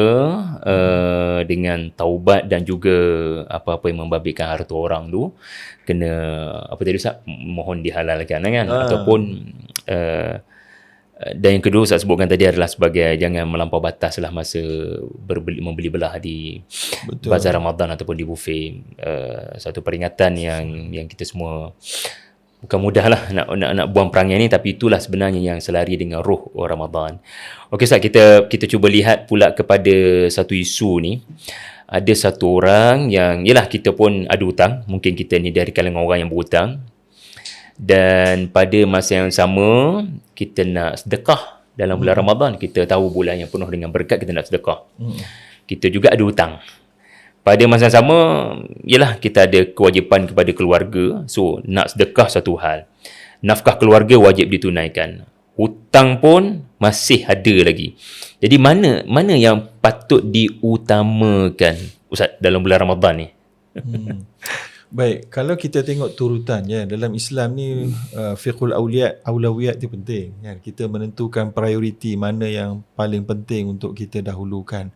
dengan taubat dan juga apa-apa yang membabitkan harta orang tu kena apa tadi Ustaz, mohon dihalalkan kan, ataupun dan yang kedua Ustaz sebutkan tadi adalah sebagai jangan melampau batas lah masa membeli belah di bazar Ramadan ataupun di buffet. Satu peringatan yang kita semua bukan mudah lah nak buang perangai ni, tapi itulah sebenarnya yang selari dengan roh Ramadan. Okey Ustaz, kita cuba lihat pula kepada satu isu ni. Ada satu orang yang, yelah kita pun ada hutang, mungkin kita ni dari kalangan orang yang berhutang, dan pada masa yang sama kita nak sedekah dalam bulan Ramadan. Kita tahu bulan yang penuh dengan berkat, kita nak sedekah. Kita juga ada hutang. Pada masa yang sama, ialah kita ada kewajipan kepada keluarga. So, nak sedekah satu hal. Nafkah keluarga wajib ditunaikan. Hutang pun masih ada lagi. Jadi, mana yang patut diutamakan, Ustaz, dalam bulan Ramadan ni? Baik, kalau kita tengok turutan dalam Islam ni, fiqhul aulawiyat tu penting. Kita menentukan prioriti mana yang paling penting untuk kita dahulukan.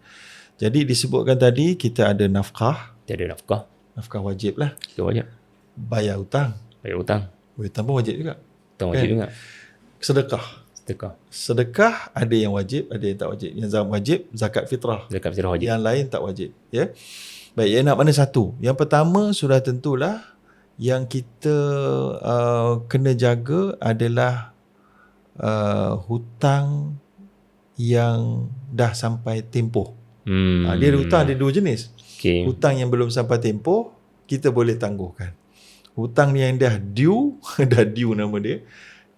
Jadi disebutkan tadi kita ada nafkah. Kita ada nafkah. Nafkah wajib lah. Kita wajib. Bayar hutang. Bayar hutang. Hutang pun wajib juga. Hutang wajib juga. Sedekah. Sedekah ada yang wajib, ada yang tak wajib. Yang wajib zakat fitrah. Zakat fitrah wajib. Yang lain tak wajib. Ya. Baik, yang nak mana satu? Yang pertama sudah tentulah yang kita kena jaga adalah hutang yang dah sampai tempoh. Dia ada hutang, ada dua jenis. Okay. Hutang yang belum sampai tempoh, kita boleh tangguhkan. Hutang yang dah due, dah due nama dia,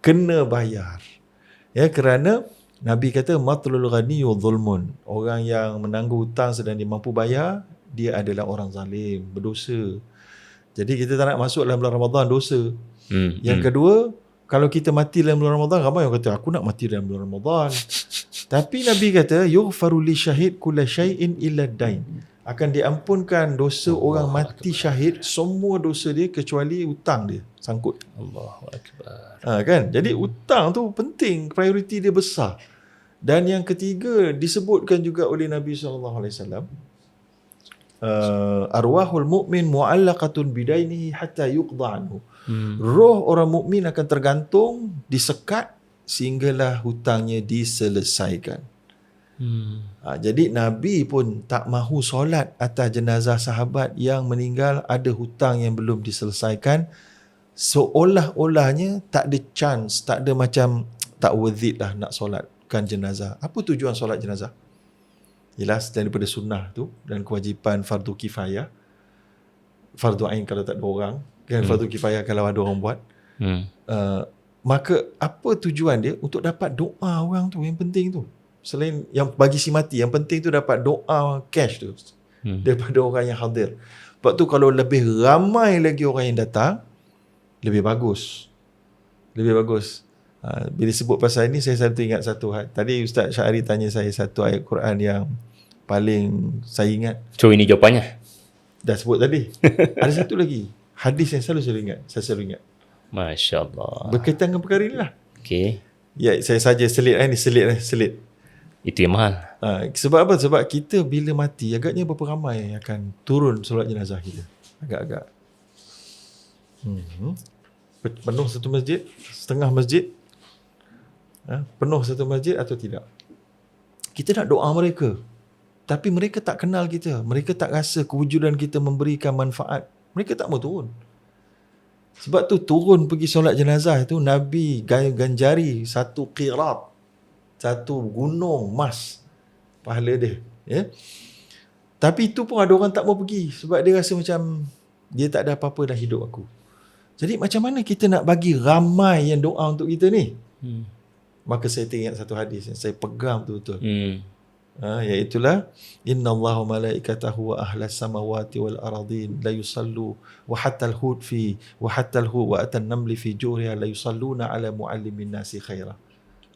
kena bayar. Ya, kerana Nabi kata matlul ghani zulmun. Orang yang menangguh hutang sedang dia mampu bayar, dia adalah orang zalim, berdosa. Jadi kita tak nak masuk dalam bulan Ramadan dosa. Yang kedua, kalau kita mati dalam bulan Ramadan, ramai yang kata aku nak mati dalam bulan Ramadan. Tapi Nabi kata yughfaru li syahid kulla syai'in illa dain. Akan diampunkan dosa orang mati syahid, semua dosa dia kecuali hutang dia sangkut. Allahu akbar. Kan? Jadi hutang tu penting, prioriti dia besar. Dan yang ketiga disebutkan juga oleh Nabi SAW, arwahul mu'min mu'allaqatun bidainihi hatta yuqda anhu. Roh orang mukmin akan tergantung, disekat sehinggalah hutangnya diselesaikan. Jadi Nabi pun tak mahu solat atas jenazah sahabat yang meninggal ada hutang yang belum diselesaikan. Seolah-olahnya tak ada chance, tak ada macam tak worth it lah nak solatkan jenazah. Apa tujuan solat jenazah? Jelas daripada sunnah tu dan kewajipan fardu kifayah. Fardu ain kalau tak ada orang, kan fardu kifayah kalau ada orang buat. Maka apa tujuan dia? Untuk dapat doa orang tu, yang penting tu. Selain yang bagi si mati, yang penting tu dapat doa cash tu daripada orang yang hadir. Sebab tu kalau lebih ramai lagi orang yang datang, lebih bagus. Lebih bagus. Bila sebut pasal ini, saya selalu ingat satu tadi Ustaz Syahri tanya saya satu ayat Quran yang paling saya ingat. So ini jawapannya. Dah sebut tadi. Ada satu lagi hadis yang selalu saya selalu ingat. Masya Allah. Berkaitan dengan perkara inilah. Okay. Ya, saya saja selit. Itu yang mahal. Sebab apa? Sebab kita bila mati, agaknya berapa ramai yang akan turun solat jenazah kita. Agak-agak. Penuh satu masjid, setengah masjid. Penuh satu masjid atau tidak. Kita nak doa mereka. Tapi mereka tak kenal kita. Mereka tak rasa kewujudan kita memberikan manfaat. Mereka tak mau turun. Sebab tu turun pergi solat jenazah itu Nabi ganjari satu qirat, satu gunung emas pahala dia, ya. Tapi itu pun ada orang tak mau pergi sebab dia rasa macam dia tak ada apa-apa dalam hidup aku. Jadi macam mana kita nak bagi ramai yang doa untuk kita ni? Maka saya teringat satu hadis yang saya pegang betul-betul. Iaitulah innallaha malaikatahu wa ahlas samawati wal aradin la yusallu wa hatta al-hud wa atan namli fi juriha la yusalluna ala muallimin nasi khaira.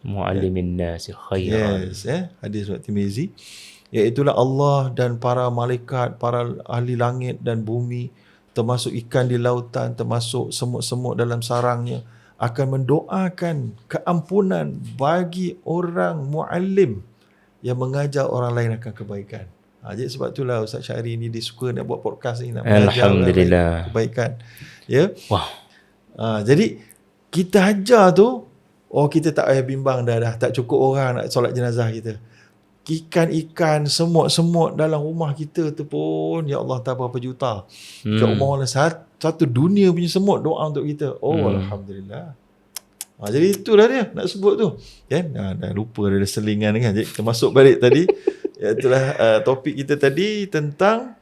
Muallimin nasi khaira. Yes, hadis riwayat Tirmizi. Iaitulah Allah dan para malaikat, para ahli langit dan bumi, termasuk ikan di lautan, termasuk semut-semut dalam sarangnya, akan mendoakan keampunan bagi orang muallim yang mengajar orang lain akan kebaikan. Jadi sebab itulah Ustaz Syahri ni dia suka nak buat podcast ni, nak mengajar orang lain kebaikan. Ya. Wow. Jadi kita ajar tu, kita tak payah bimbang dah tak cukup orang nak solat jenazah kita. Ikan-ikan, semut-semut dalam rumah kita tu pun, ya Allah, tak berapa juta. Kat rumah orang satu dunia punya semut doa untuk kita. Alhamdulillah. Jadi itulah dia nak sebut tu, kan? Dah lupa ada selingan kan. Jadi kita masuk balik tadi. Itulah topik kita tadi tentang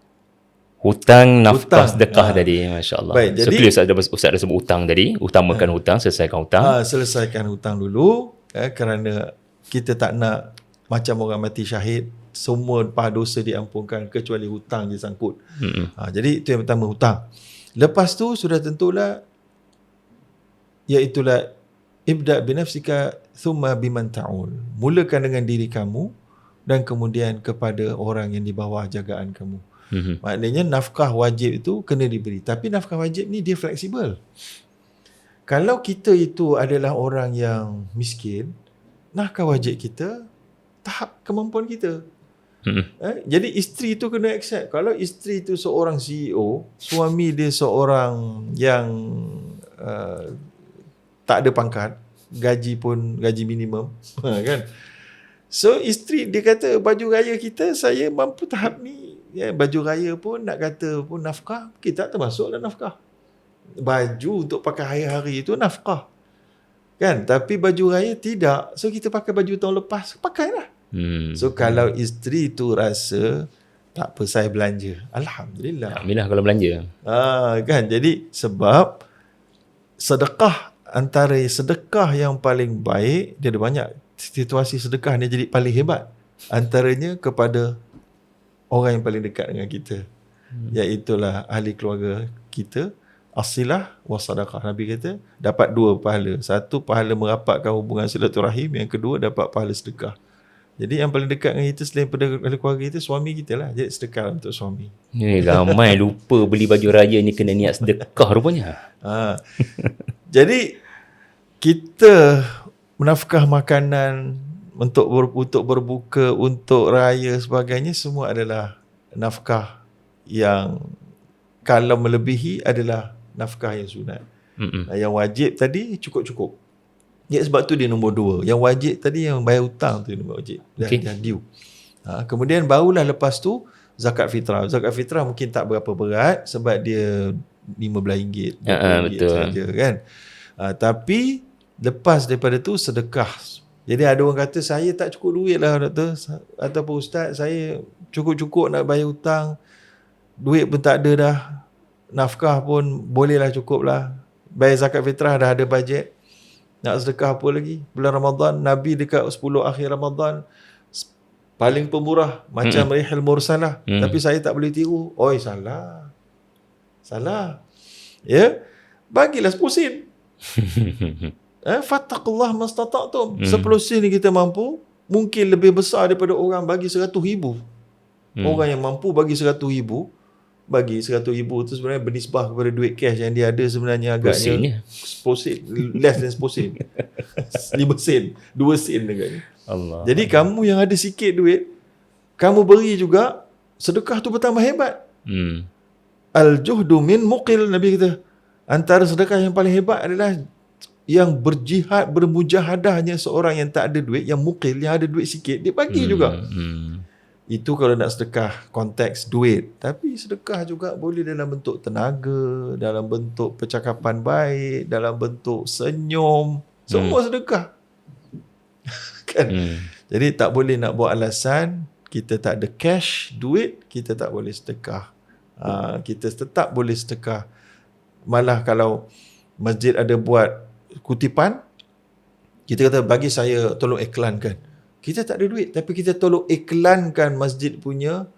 hutang, nafkah, sedekah tadi. Masya-Allah. Baik, jadi Ustaz ada sebut hutang tadi, utamakan hutang, selesaikan hutang. Selesaikan hutang dulu, kerana kita tak nak macam orang mati syahid, semua dosa diampunkan kecuali hutang je sangkut. Jadi itu yang pertama, hutang. Lepas tu sudah tentulah, iaitulah ibda' binafsika thumma biman ta'ul. Mulakan dengan diri kamu dan kemudian kepada orang yang di bawah jagaan kamu. Maknanya nafkah wajib itu kena diberi. Tapi nafkah wajib ni dia fleksibel. Kalau kita itu adalah orang yang miskin, nafkah wajib kita tahap kemampuan kita. Jadi isteri tu kena accept. Kalau isteri tu seorang CEO, suami dia seorang yang tak ada pangkat, gaji pun gaji minimum, kan? So isteri dia kata baju raya kita saya mampu tahap ni. Ya, baju raya pun nak kata pun nafkah, kita tak termasuklah nafkah. Baju untuk pakai hari-hari itu nafkah. Kan? Tapi baju raya tidak. So kita pakai baju tahun lepas, pakailah. So kalau isteri tu rasa tak apa saya belanja, alhamdulillah. Alhamdulillah kalau belanja. Kan, jadi sebab sedekah, antara sedekah yang paling baik, dia ada banyak situasi sedekah ni jadi paling hebat. Antaranya kepada orang yang paling dekat dengan kita, iaitulah ahli keluarga kita. Asilah wasadaqah. Nabi kata dapat 2 pahala. Satu, pahala merapatkan hubungan silaturahim. Yang kedua, dapat pahala sedekah. Jadi yang paling dekat dengan kita selain pada ahli keluarga kita, suami kita lah. Jadi sedekah untuk suami. Ramai lupa beli baju raya ni kena niat sedekah rupanya. Jadi kita menafkah makanan untuk berbuka, untuk raya sebagainya, semua adalah nafkah yang kalau melebihi adalah nafkah yang sunat. Yang wajib tadi cukup-cukup. Ya, sebab tu dia nombor 2. Yang wajib tadi yang bayar hutang tu nombor wajib. Yang due. Kemudian barulah lepas tu zakat fitrah. Zakat fitrah mungkin tak berapa berat sebab dia RM15 betul saja, kan. Tapi lepas daripada tu sedekah. Jadi ada orang kata saya tak cukup duit lah doktor ataupun ustaz, saya cukup-cukup nak bayar hutang, duit pun tak ada dah, nafkah pun bolehlah cukup lah, bayar zakat fitrah dah ada bajet, nak sedekah apa lagi? Bulan Ramadan, Nabi dekat 10 akhir Ramadan paling pemurah macam Rihal Mursalah, tapi saya tak boleh tiru. Oi, salah. Ya, bagilah 10 sen. Fattaqullah mastata'tum. 10 sen ni kita mampu, mungkin lebih besar daripada orang bagi 100,000. Orang yang mampu bagi 100,000, bagi 100,000 tu sebenarnya bernisbah kepada duit cash yang dia ada sebenarnya agaknya 10 sen, less than 10 sen. 5 sen, 2 sen agaknya. Allah. Jadi kamu yang ada sikit duit, kamu beri juga, sedekah tu bertambah hebat. Al-juhdu min muqil, Nabi kata. Antara sedekah yang paling hebat adalah yang berjihad, bermujahadahnya seorang yang tak ada duit, yang muqil, yang ada duit sikit, dia bagi juga. Itu kalau nak sedekah konteks duit. Tapi sedekah juga boleh dalam bentuk tenaga, dalam bentuk percakapan baik, dalam bentuk senyum. Semua sedekah. Kan? Jadi tak boleh nak buat alasan kita tak ada cash, duit, kita tak boleh sedekah. Kita tetap boleh sedekah. Malah kalau masjid ada buat kutipan, kita kata bagi saya tolong iklankan. Kita tak ada duit, tapi kita tolong iklankan masjid punya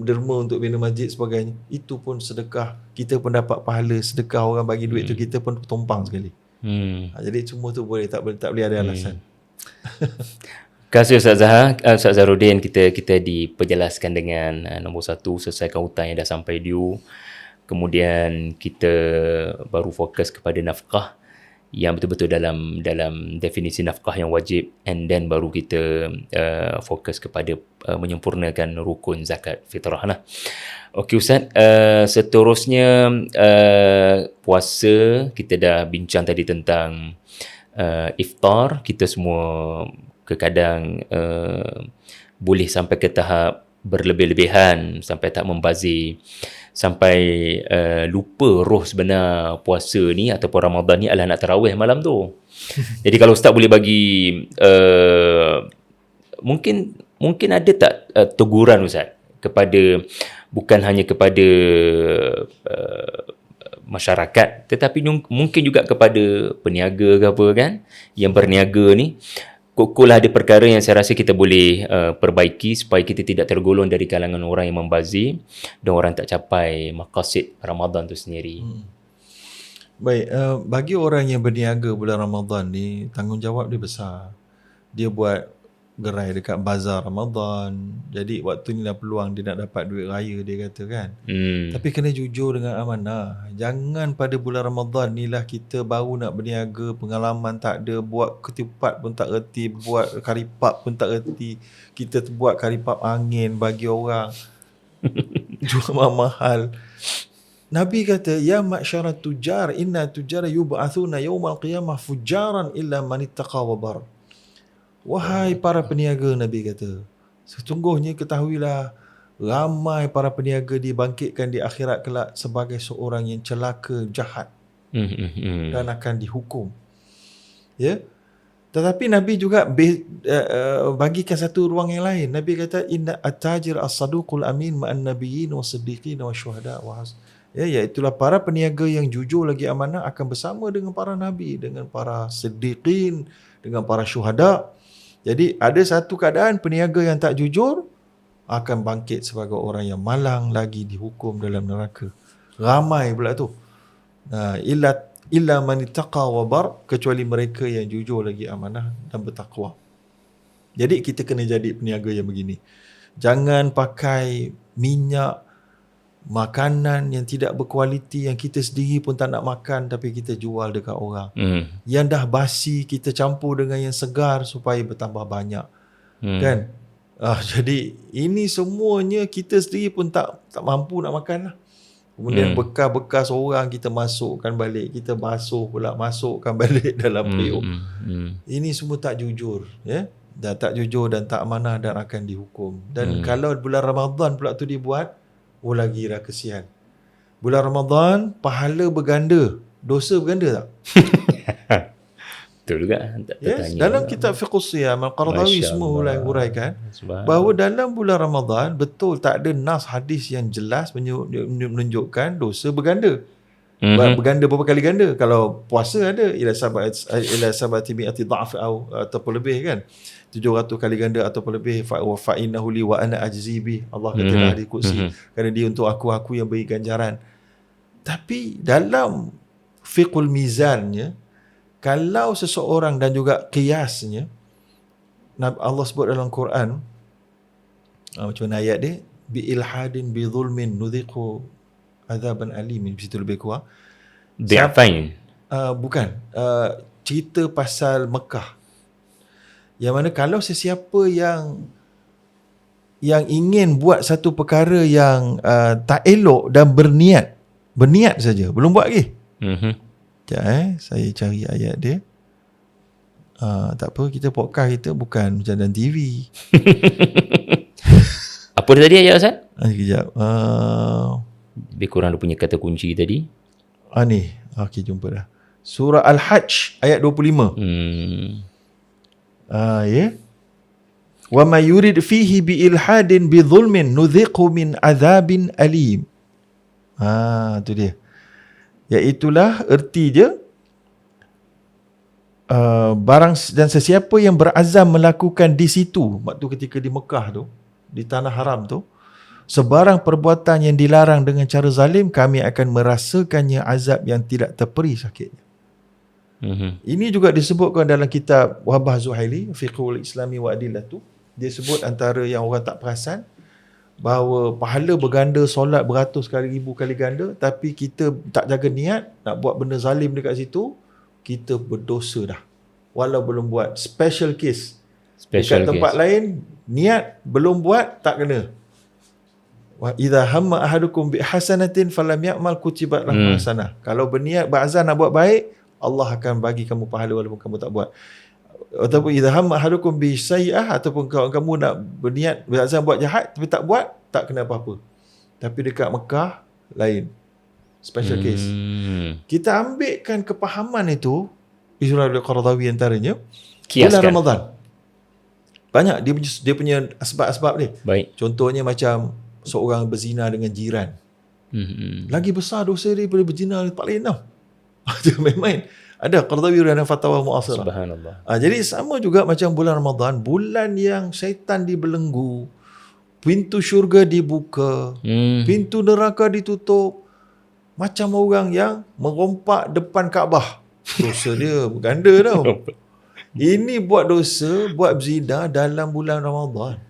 derma untuk bina masjid sebagainya. Itu pun sedekah. Kita pun dapat pahala sedekah orang bagi duit tu, kita pun tumpang sekali. Jadi semua tu boleh, tak boleh ada alasan. Terima kasih Ustaz Zahar. Ustaz Zahrudin, kita diperjelaskan dengan nombor 1, selesaikan hutang yang dah sampai due. Kemudian kita baru fokus kepada nafkah yang betul-betul dalam definisi nafkah yang wajib, and then baru kita fokus kepada menyempurnakan rukun zakat fitrah lah. Okey Ustaz, seterusnya puasa, kita dah bincang tadi tentang iftar. Kita semua kadang boleh sampai ke tahap berlebih-lebihan, sampai tak membazir, sampai lupa roh sebenar puasa ni ataupun Ramadan ni adalah nak tarawih malam tu. Jadi kalau Ustaz boleh bagi mungkin ada tak teguran Ustaz kepada, bukan hanya kepada masyarakat, tetapi mungkin juga kepada peniaga ke apa kan, yang berniaga ni, kokolah ada perkara yang saya rasa kita boleh perbaiki supaya kita tidak tergolong dari kalangan orang yang membazir dan orang tak capai maqasid Ramadan tu sendiri. Baik, bagi orang yang berniaga bulan Ramadan ni, tanggungjawab dia besar. Dia buat gerai dekat bazar Ramadan. Jadi waktu ni dah peluang dia nak dapat duit raya, dia kata kan. Tapi kena jujur dengan amanah. Jangan pada bulan Ramadan ni lah kita baru nak berniaga, pengalaman tak ada, buat ketupat pun tak reti, buat karipap pun tak reti. Kita buat karipap angin bagi orang. Jual mahal. Nabi kata, ya ma'syarat tujar, inna tujara yub'athuna yawmal qiyamah fujaran illa man ittaqa wa bar. Wahai para peniaga, Nabi kata, sesungguhnya ketahuilah, ramai para peniaga dibangkitkan di akhirat kelak sebagai seorang yang celaka, jahat dan akan dihukum. Ya. Tetapi Nabi juga bagikan satu ruang yang lain. Nabi kata, inna at-tajir as-saduqul amin ma'an nabiyyin wa siddiqin wa syuhada wa hasn. Ya, iaitulah para peniaga yang jujur lagi amanah akan bersama dengan para nabi, dengan para siddiqin, dengan para syuhada. Jadi ada satu keadaan peniaga yang tak jujur akan bangkit sebagai orang yang malang lagi dihukum dalam neraka. Ramai pula tu. Illa man ittaqa wa bar, kecuali mereka yang jujur lagi amanah dan bertakwa. Jadi kita kena jadi peniaga yang begini. Jangan pakai minyak makanan yang tidak berkualiti, yang kita sendiri pun tak nak makan tapi kita jual dekat orang. Yang dah basi kita campur dengan yang segar supaya bertambah banyak. Kan? Jadi ini semuanya kita sendiri pun tak mampu nak makan lah. Kemudian bekas-bekas orang kita masukkan balik, kita basuh pula, masukkan balik dalam periuk. Ini semua tak jujur, ya. Dan tak jujur dan tak amanah dan akan dihukum. Dan kalau bulan Ramadan pula tu dibuat, lagi lah kesian. Bulan Ramadan pahala berganda, dosa berganda tak? Betul juga. Yes, dalam kitab Fiqh Siyam Al-Qaradawi semua huraikan bahawa dalam bulan Ramadan betul tak ada nas hadis yang jelas menunjukkan dosa berganda. Berganda berapa kali ganda? Kalau puasa ada ila sabati mi'ati dha'f ataupun lebih kan, 700 kali ganda ataupun lebih. Fa innahu li wa ana ajzi bi, Allah kata dalam hadis qudsi, kerana dia untuk aku yang beri ganjaran. Tapi dalam fiqhul mizannya, kalau seseorang dan juga qiyasnya, Allah sebut dalam Quran, macam mana ayat dia, bi ilhadin bi zulmin nudhiqu azaban alim, di situ lebih kurang Di'afain. Bukan, cerita pasal Mekah, yang mana kalau sesiapa yang ingin buat satu perkara yang tak elok dan berniat saja, belum buat lagi. Sekejap, saya cari ayat dia. Tak apa, kita podcast kita bukan macam dalam TV. Apa dia tadi ayat Ustaz? Sekejap. Lebih kurang dia punya kata kunci tadi. Ni. Okey, jumpa dah. Surah Al-Hajj ayat 25. Ya. Wa may yurid fihi bi ilhadin bi dhulmin nudhiqhu min azabin alim. Tu dia. Iaitulah erti je, barang dan sesiapa yang berazam melakukan di situ, waktu ketika di Mekah tu, di tanah haram tu, sebarang perbuatan yang dilarang dengan cara zalim, kami akan merasakannya azab yang tidak terperi sakitnya. Ini juga disebutkan dalam kitab Wahbah Zuhaili, Fiqhul Islami wa Adillatu. Dia sebut antara yang orang tak perasan, bahawa pahala berganda, solat beratus kali, ribu kali ganda, tapi kita tak jaga niat nak buat benda zalim dekat situ, kita berdosa dah, walau belum buat. Special case dekat tempat lain, niat belum buat, tak kena. Wa idza hamma ahadukum bi hasanatin falam ya'mal kutibat lahu hasanah. Kalau berniat berazam nak buat baik, Allah akan bagi kamu pahala walaupun kamu tak buat. Ataupun idza hamma ahadukum bi sayyi'ah, ataupun kamu nak berniat berazam buat jahat tapi tak buat, tak kena apa-apa. Tapi dekat Mekah lain, special case. Kita ambilkan kepahaman itu di surah Al-Qaradawi antaranya, bulan Ramadan banyak dia punya asbab-asbab dia. Baik. Contohnya macam seorang berzina dengan jiran, lagi besar dosa dia daripada berzina tempat lain tau. Jangan main-main. Ada Qaradawi dalam fatwa muasirah. Subhanallah. Jadi sama juga macam bulan Ramadan, bulan yang syaitan dibelenggu, pintu syurga dibuka, pintu neraka ditutup. Macam orang yang merompak depan Kaabah, dosa dia berganda tau. Ini buat dosa, buat zina dalam bulan Ramadan.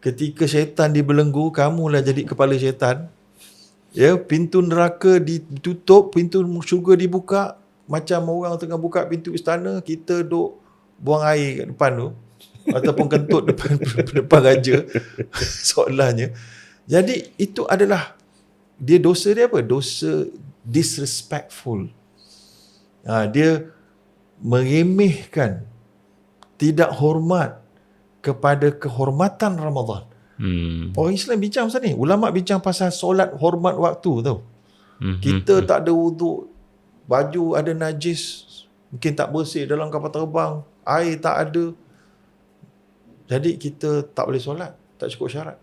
Ketika syaitan dibelenggu, kamulah jadi kepala syaitan. Ya, pintu neraka ditutup, pintu syurga dibuka. Macam orang tengah buka pintu istana, kita duk buang air kat depan tu. Ataupun kentut depan raja. Seolahnya. Jadi itu adalah, dosa dia apa? Dosa disrespectful. Dia meremehkan, tidak hormat kepada kehormatan Ramadan. Orang Islam bincang pasal ni. Ulama bincang pasal solat hormat waktu tau. Kita tak ada wuduk, baju ada najis, mungkin tak bersih dalam kapal terbang, air tak ada. Jadi kita tak boleh solat, tak cukup syarat.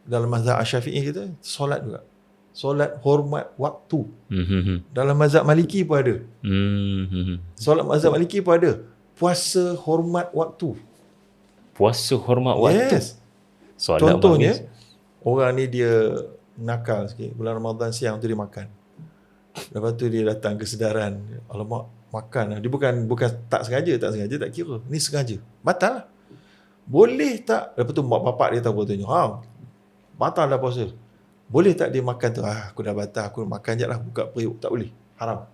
Dalam mazhab Syafi'i kita, solat juga. Solat hormat waktu. Dalam mazhab Maliki pun ada. Solat mazhab Maliki pun ada. Puasa hormat waktu. Puasa hormat waktu. Yes. Solat Contohnya, orang ni dia nakal sikit. Bulan Ramadan siang tu dia makan. Lepas tu dia datang kesedaran. Alamak, makan lah. Dia bukan tak sengaja, tak kira. Ni sengaja. Batal lah. Boleh tak? Lepas tu mak bapak dia tahu tanya. Batal dah puasa. Boleh tak dia makan tu? Aku dah batal. Aku makan je lah. Buka periuk. Tak boleh. Haram.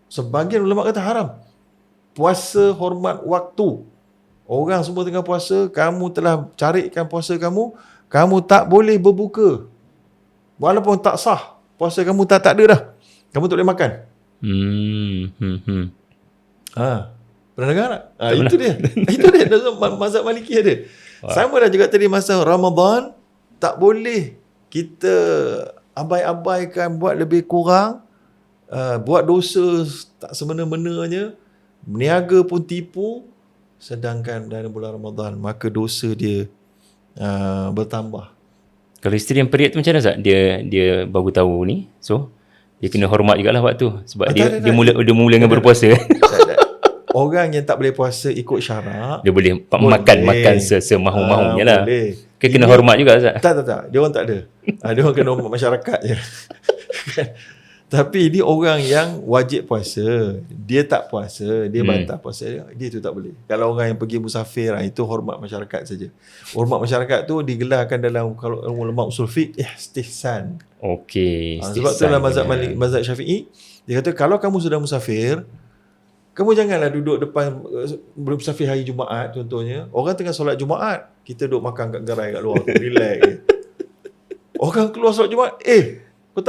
Sebahagian ulama kata haram. Puasa hormat waktu. Orang semua tengah puasa, kamu telah carikan puasa kamu, kamu tak boleh berbuka. Walaupun tak sah, puasa kamu tak ada dah. Kamu tak boleh makan. Pernah dengar tak? Itu dia. Itu dia dalam mazhab Maliki ada. Sama dah juga tadi masa Ramadan, tak boleh kita abai-abaikan, buat lebih kurang, buat dosa tak semena-menanya, meniaga pun tipu. Sedangkan dalam bulan Ramadan, maka dosa dia bertambah. Kalau isteri yang period tu macam mana Zat? Dia baru tahu ni. So dia kena hormat jugalah waktu sebab dia mula dengan berpuasa. Orang yang tak boleh puasa ikut syarak, dia boleh makan semahu-mahunya lah. Boleh. Kena hormat juga Zat. Tak. Dia orang tak ada. Dia orang kena hormat masyarakat je. Tapi ini orang yang wajib puasa, dia tak puasa, dia batal puasa dia tu tak boleh. Kalau orang yang pergi musafir, itu hormat masyarakat saja. Hormat masyarakat tu digelarkan dalam, kalau ulama usul fiqh, istihsan. Okey. Sebab tu dalam mazhab Syafi'i, dia kata kalau kamu sudah musafir, kamu janganlah duduk depan musafir hari Jumaat contohnya. Orang tengah solat Jumaat, kita duduk makan kat gerai kat luar tu, relax je. Orang keluar solat Jumaat, kau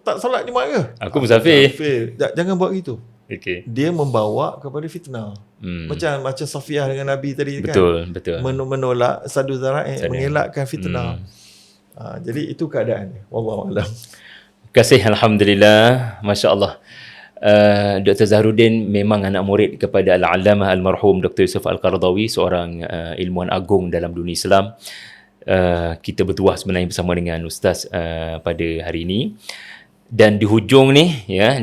tak solat Jumaat ke? Aku musafir. Jangan buat gitu. Okay. Dia membawa kepada fitnah. Macam Safiah dengan Nabi tadi kan. Betul. Menolak sadu zara'i, mengelakkan fitnah. Jadi itu keadaannya. Wallahu a'lam. Terima kasih, alhamdulillah, masya-Allah. Dr. Zahruddin memang anak murid kepada Al-Allamah Al-Marhum Dr. Yusuf Al-Qaradawi, seorang ilmuwan agung dalam dunia Islam. Kita bertuah sebenarnya bersama dengan Ustaz pada hari ini. Dan di hujung ni, ya,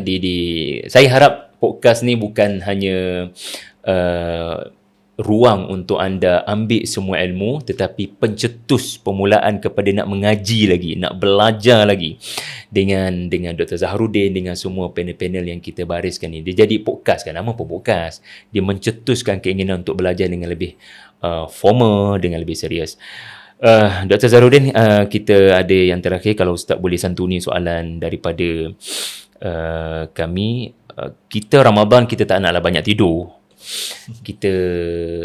saya harap podcast ni bukan hanya ruang untuk anda ambil semua ilmu, tetapi pencetus permulaan kepada nak mengaji lagi, nak belajar lagi dengan Dr. Zahruddin, dengan semua panel-panel yang kita bariskan ni. Dia jadi podcast kan, nama pun podcast. Dia mencetuskan keinginan untuk belajar dengan lebih formal, dengan lebih serius. Dr. Zahruddin, kita ada yang terakhir, kalau Ustaz boleh santuni soalan daripada kami. Kita Ramadan, kita tak naklah banyak tidur. Kita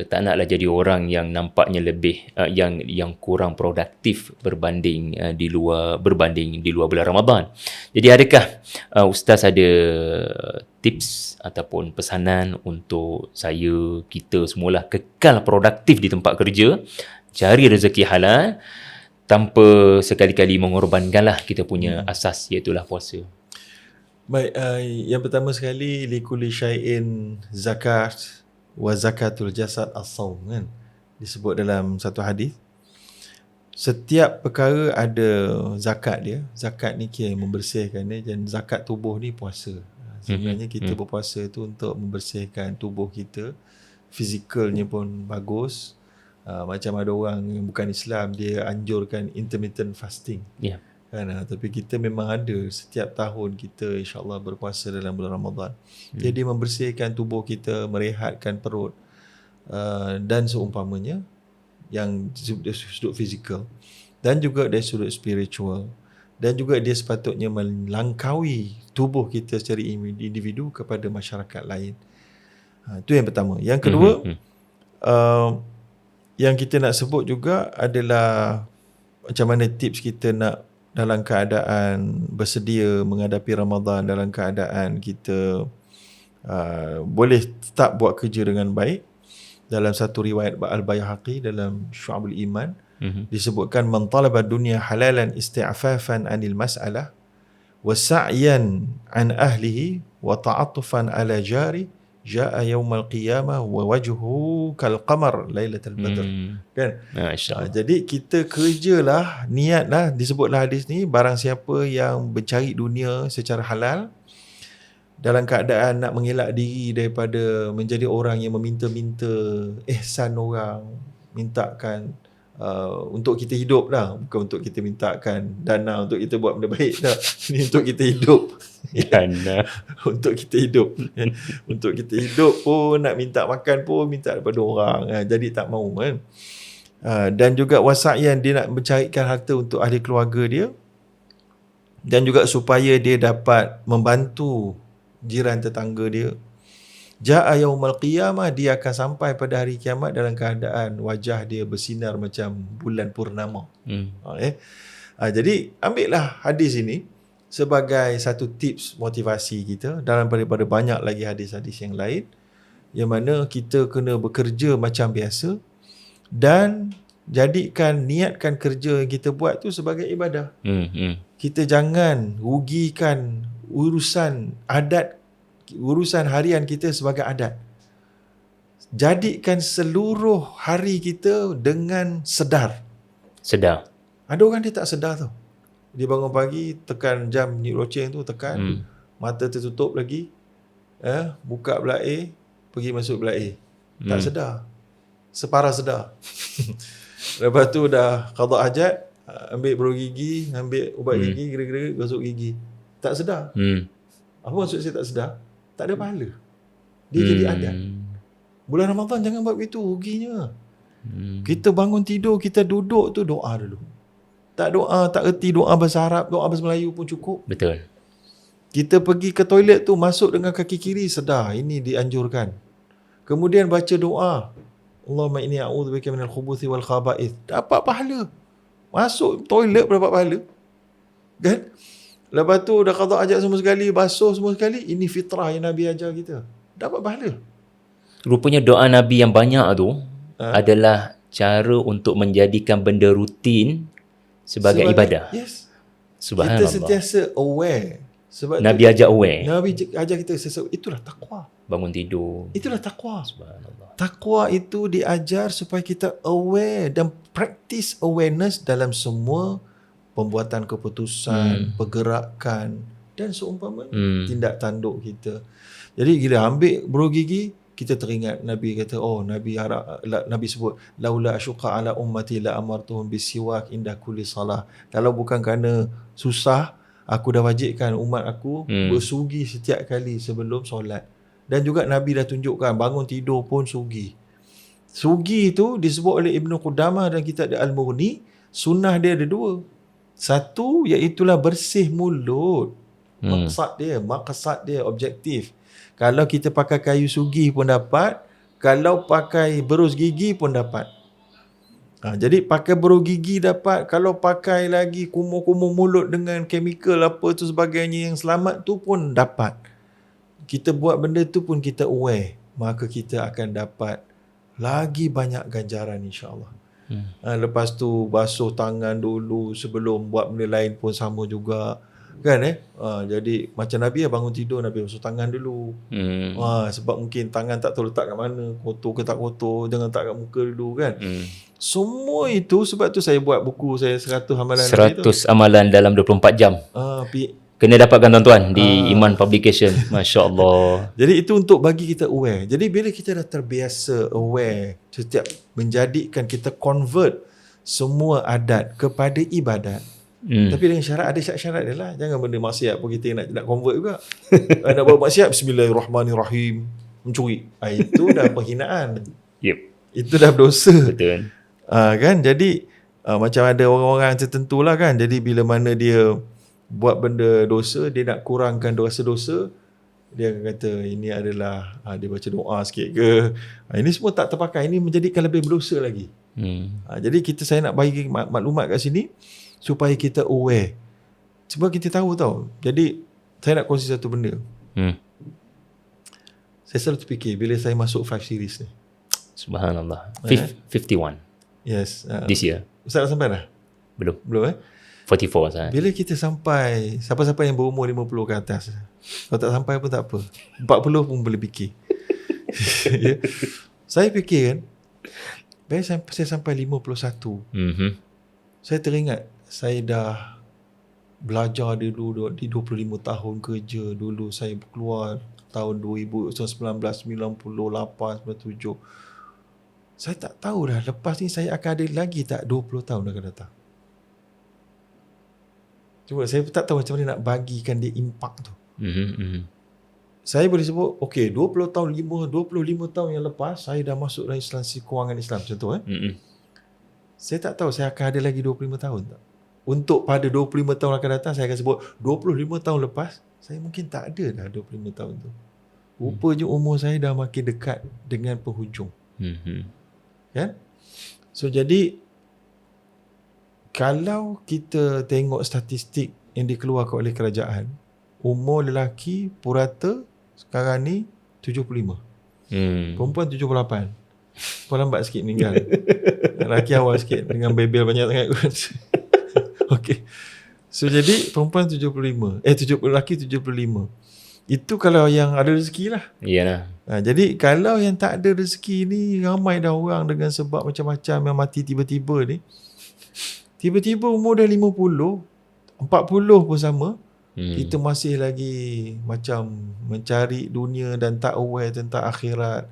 tak naklah jadi orang yang nampaknya lebih yang kurang produktif berbanding di luar bulan Ramadan. Jadi adakah Ustaz ada tips ataupun pesanan untuk kita semualah kekal produktif di tempat kerja, cari rezeki halal tanpa sekali-kali mengorbankanlah kita punya asas, iaitulah puasa? Baik, yang pertama sekali, likulli syai'in zakat wa zakatul jasad as-saum, kan, disebut dalam satu hadis. Setiap perkara ada zakat dia. Zakat ni kira membersihkan dia, dan zakat tubuh ni puasa. Sebenarnya kita berpuasa tu untuk membersihkan tubuh kita, fizikalnya pun bagus. Macam ada orang yang bukan Islam, dia anjurkan intermittent fasting. kan. Tapi kita memang ada setiap tahun kita insya-Allah berpuasa dalam bulan Ramadan. Jadi membersihkan tubuh kita, merehatkan perut dan seumpamanya, yang dari sudut fizikal dan juga dari sudut spiritual, dan juga dia sepatutnya melangkaui tubuh kita secara individu kepada masyarakat lain. Itu yang pertama. Yang kedua, yang kita nak sebut juga adalah macam mana tips kita nak dalam keadaan bersedia menghadapi Ramadan, dalam keadaan kita boleh tetap buat kerja dengan baik. Dalam satu riwayat Al-Baihaqi dalam Syu'abul Iman disebutkan, man talaba dunya halalan isti'fafan anil mas'alah wa sa'yan an ahlihi wa ta'attufan ala jari jaa yaumal qiyamah wa wajhu kal qamar lailatul badr. Kan? Masya-Allah. Jadi kita kerjalah, niatlah, disebutlah hadis ni, barang siapa yang mencari dunia secara halal dalam keadaan nak mengelak diri daripada menjadi orang yang meminta-minta ihsan orang, mintakan untuk kita hidup lah, bukan untuk kita mintakan dana untuk kita buat benda baik dah. Ini untuk kita hidup. Dana. Untuk kita hidup. Untuk kita hidup pun nak minta makan pun minta daripada orang. Jadi tak mahu kan. Dan juga wasa'yan, dia nak mencarikan harta untuk ahli keluarga dia, dan juga supaya dia dapat membantu jiran tetangga dia. Ja'a yaumal qiyamah, dia akan sampai pada hari kiamat dalam keadaan wajah dia bersinar macam bulan purnama. Jadi ambillah hadis ini sebagai satu tips motivasi kita dalam daripada banyak lagi hadis-hadis yang lain, yang mana kita kena bekerja macam biasa dan niatkan kerja yang kita buat tu sebagai ibadah. Kita jangan rugikan urusan harian kita sebagai adat. Jadikan seluruh hari kita dengan sedar. Ada orang dia tak sedar tau. Dia bangun pagi, tekan jam ni loceng tu, tekan, mata tertutup lagi, buka belah A, pergi masuk belah A. Tak sedar. Separah sedar. Lepas tu dah qada hajat, ambil beru gigi, ambil ubat gigi, gerak-gerak gosok gigi. Tak sedar. Apa maksud saya tak sedar? Tak ada pahala. Dia jadi adat. Bulan Ramadan jangan buat begitu, ruginya. Kita bangun tidur, kita duduk tu doa dulu. Tak doa, tak erti doa bahasa Arab, doa bahasa Melayu pun cukup. Betul. Kita pergi ke toilet tu, masuk dengan kaki kiri, sedar, ini dianjurkan. Kemudian baca doa, Allahumma inni a'udzubika minal khubuthi wal khaba'ith. Dapat pahala. Masuk toilet dapat pahala. Kan? Lepas tu dah qada hajat semua sekali, basuh semua sekali, ini fitrah yang Nabi ajar kita. Dapat pahala. Rupanya doa Nabi yang banyak tu adalah cara untuk menjadikan benda rutin sebagai ibadah. Yes. Subhanallah. Kita sentiasa aware. Sebab Nabi ajar aware. Nabi ajar kita itulah takwa. Bangun tidur. Itulah takwa. Subhanallah. Takwa itu diajar supaya kita aware dan practice awareness dalam semua pembuatan keputusan, pergerakan dan seumpamanya tindak tanduk kita. Jadi bila ambil beru gigi, kita teringat Nabi kata, Nabi sebut, laula asyqa ala ummati la amartuhum bisiwak inda kulli salah. Kalau bukan kerana susah, aku dah wajibkan umat aku bersugi setiap kali sebelum solat. Dan juga Nabi dah tunjukkan bangun tidur pun sugi. Sugi itu disebut oleh Ibn Qudamah dan kitab Al-Mughni, sunnah dia ada dua. Satu, iaitulah bersih mulut. Maqsad dia, objektif. Kalau kita pakai kayu sugi pun dapat, kalau pakai berus gigi pun dapat. Jadi pakai berus gigi dapat, kalau pakai lagi kumur-kumur mulut dengan chemical apa tu sebagainya yang selamat tu pun dapat. Kita buat benda tu pun kita aware, maka kita akan dapat lagi banyak ganjaran insya-Allah. Lepas tu basuh tangan dulu sebelum buat benda lain pun sama juga. Kan jadi macam Nabi bangun tidur, Nabi basuh tangan dulu. Sebab mungkin tangan tak tahu letak kat mana, kotor ke tak kotor, jangan letak kat muka dulu kan. Semua itu sebab tu saya buat buku saya 100 amalan 100 amalan dalam 24 jam. Kena dapatkan tuan-tuan di Iman Publication. Masya Allah. Jadi itu untuk bagi kita aware. Jadi bila kita dah terbiasa aware, setiap menjadikan kita convert semua adat kepada ibadat, Tapi dengan syarat, ada syarat-syarat dia lah. Jangan benda maksiat pun kita nak convert juga. Nak buat maksiat, bismillahirrahmanirrahim, mencuri. Itu dah penghinaan. Yep. Itu dah berdosa. Betul. Kan? Jadi macam ada orang-orang tertentu lah kan. Jadi bila mana dia buat benda dosa, dia nak kurangkan rasa dosa, dia akan kata ini adalah dia baca doa sikit ke. Ini semua tak terpakai. Ini menjadikan lebih berdosa lagi. Jadi saya nak bagi maklumat kat sini supaya kita aware. Sebab kita tahu tau. Jadi saya nak kongsi satu benda. Saya selalu terfikir bila saya masuk 5 series ni. Subhanallah. 51 Yes. this year. Ustaz dah sampai dah? Belum. Belum 44 Ustaz. Bila kita sampai, siapa-siapa yang berumur 50 ke atas, kalau tak sampai pun tak apa. 40 pun boleh fikir. Ya. Saya fikir kan, bila saya sampai 51, saya teringat saya dah belajar dulu di 25 tahun kerja. Dulu saya keluar tahun 1998, 97. Saya tak tahu dah lepas ni saya akan ada lagi tak 20 tahun akan datang. Cuma saya tak tahu macam mana nak bagikan dia impak tu. Saya boleh sebut, okay, 25 tahun yang lepas saya dah masuk dalam instansi kewangan Islam macam tu. Saya tak tahu saya akan ada lagi 25 tahun tak. Untuk pada 25 tahun akan datang, saya akan sebut 25 tahun lepas, saya mungkin tak ada dah 25 tahun tu. Rupanya umur saya dah makin dekat dengan penghujung. Kan? So jadi, kalau kita tengok statistik yang dikeluarkan oleh kerajaan, umur lelaki purata sekarang ni 75. Perempuan 78. Perempuan lambat sikit meninggal. Lelaki awal sikit dengan bebel banyak sangat. Okay. So jadi perempuan 75. Lelaki 75. Itu kalau yang ada rezeki lah. Iyalah. Jadi kalau yang tak ada rezeki ni, ramai dah orang dengan sebab macam-macam yang mati tiba-tiba ni. Tiba-tiba umur dah 50, 40 pun sama. Kita masih lagi macam mencari dunia dan tak aware tentang akhirat.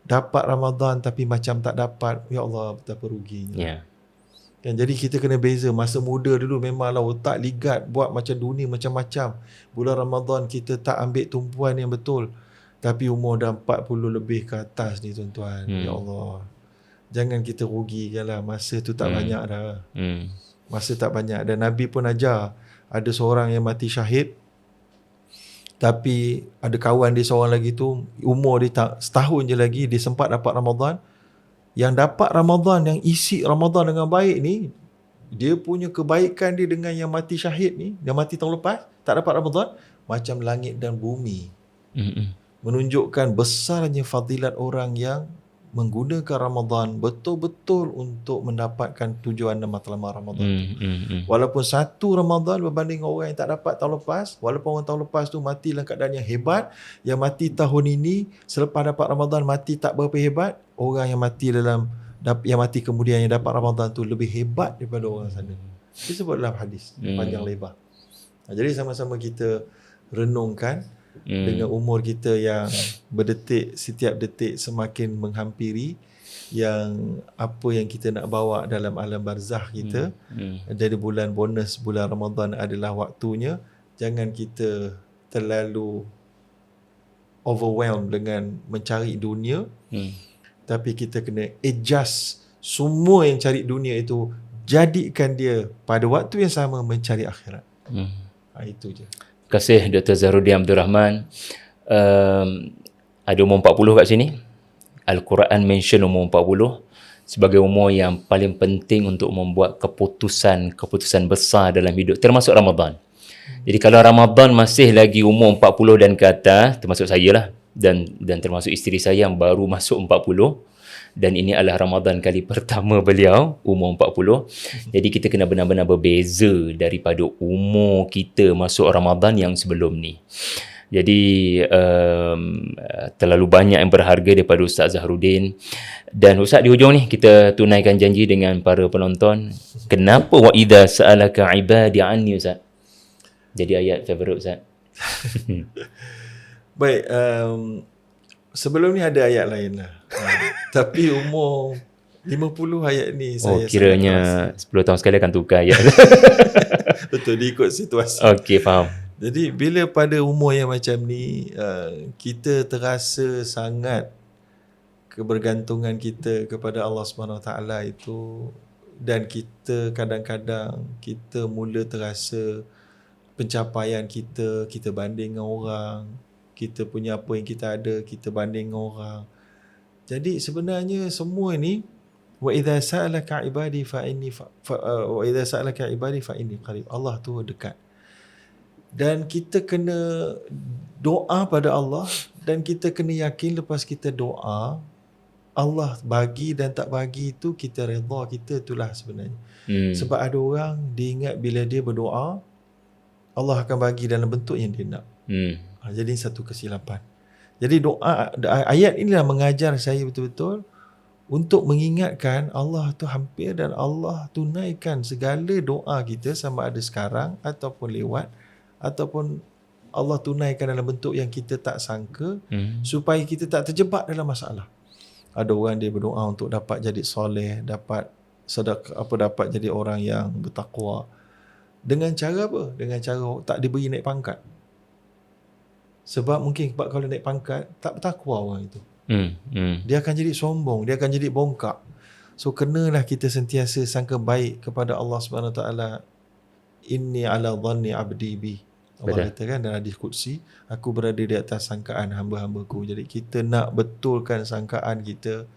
Dapat Ramadan tapi macam tak dapat. Ya Allah, betapa ruginya. Yeah. Kan, jadi kita kena beza. Masa muda dulu memanglah otak ligat, buat macam dunia macam-macam. Bulan Ramadan kita tak ambil tumpuan yang betul. Tapi umur dah 40 lebih ke atas ni tuan-tuan. Ya Allah, jangan kita rugikanlah. Masa tu tak banyak dah. Masa tak banyak. Dan Nabi pun ajar, ada seorang yang mati syahid, tapi ada kawan dia seorang lagi tu, umur dia tak setahun je lagi, dia sempat dapat Ramadan. Yang dapat Ramadan, yang isi Ramadan dengan baik ni, dia punya kebaikan dia dengan yang mati syahid ni, yang mati tahun lepas tak dapat Ramadan, macam langit dan bumi. Menunjukkan besarnya fadilat orang yang menggunakan Ramadan betul-betul untuk mendapatkan tujuan dan matlamat Ramadan. Walaupun satu Ramadan berbanding orang yang tak dapat tahun lepas, walaupun orang tahun lepas tu mati dalam keadaan yang hebat, yang mati tahun ini selepas dapat Ramadan mati tak berapa hebat, orang yang mati kemudian yang dapat Ramadan tu lebih hebat daripada orang sana. Dia sebut dalam hadis panjang lebar. Jadi sama-sama kita renungkan dengan umur kita yang berdetik, setiap detik semakin menghampiri, yang apa yang kita nak bawa dalam alam barzakh kita. Jadi bulan bonus, bulan Ramadan adalah waktunya. Jangan kita terlalu overwhelmed dengan mencari dunia, tapi kita kena adjust semua yang cari dunia itu, jadikan dia pada waktu yang sama mencari akhirat. Itu je. Terima kasih Dr. Zahrudin Abdul Rahman. Ada umur 40 kat sini. Al-Quran mention umur 40 sebagai umur yang paling penting untuk membuat keputusan besar dalam hidup, termasuk Ramadan. Jadi kalau Ramadan masih lagi umur 40 dan ke atas, termasuk saya lah, dan termasuk isteri saya yang baru masuk 40, dan ini adalah Ramadan kali pertama beliau umur 40. Jadi kita kena benar-benar berbeza daripada umur kita masuk Ramadan yang sebelum ni. Jadi terlalu banyak yang berharga daripada Ustaz Zahrudin. Dan Ustaz, di hujung ni kita tunaikan janji dengan para penonton. Kenapa wa idza sa'alaka ibadi anni, Ustaz? Jadi ayat favourite Ustaz. Baik, sebelum ni ada ayat lain lah. Tapi umur 50 ayat ni Oh, saya kiranya 10 tahun sekali akan tukar ayat. betul diikut situasi. Okey, faham. Jadi bila pada umur yang macam ni kita terasa sangat kebergantungan kita kepada Allah Subhanahu Wa Taala itu, dan kita kadang-kadang kita mula terasa pencapaian kita banding dengan orang, kita punya apa yang kita ada kita banding dengan orang. Jadi sebenarnya semua ni wa idza sa'alaka ibadi fa inni wa idza sa'alaka ibadi fa inni qarib. Allah tu dekat. Dan kita kena doa pada Allah, dan kita kena yakin lepas kita doa Allah bagi dan tak bagi itu kita redha, kita itulah sebenarnya. Sebab ada orang dia ingat bila dia berdoa Allah akan bagi dalam bentuk yang dia nak. Jadi satu kesilapan. Jadi ayat inilah mengajar saya betul-betul untuk mengingatkan Allah tu hampir, dan Allah tunaikan segala doa kita sama ada sekarang ataupun lewat, ataupun Allah tunaikan dalam bentuk yang kita tak sangka, supaya kita tak terjebak dalam masalah. Ada orang dia berdoa untuk dapat jadi soleh, dapat sedekah, dapat jadi orang yang bertakwa. Dengan cara apa? Dengan cara tak diberi naik pangkat. Sebab kalau naik pangkat tak bertakwa orang itu. Dia akan jadi sombong, dia akan jadi bongkak. So kenalah kita sentiasa sangka baik kepada Allah Subhanahu Wa Taala. Inni ala dhanni abdi bi. Allah kata kan dalam hadis qudsi, aku berada di atas sangkaan hamba-hambaku. Jadi kita nak betulkan sangkaan kita.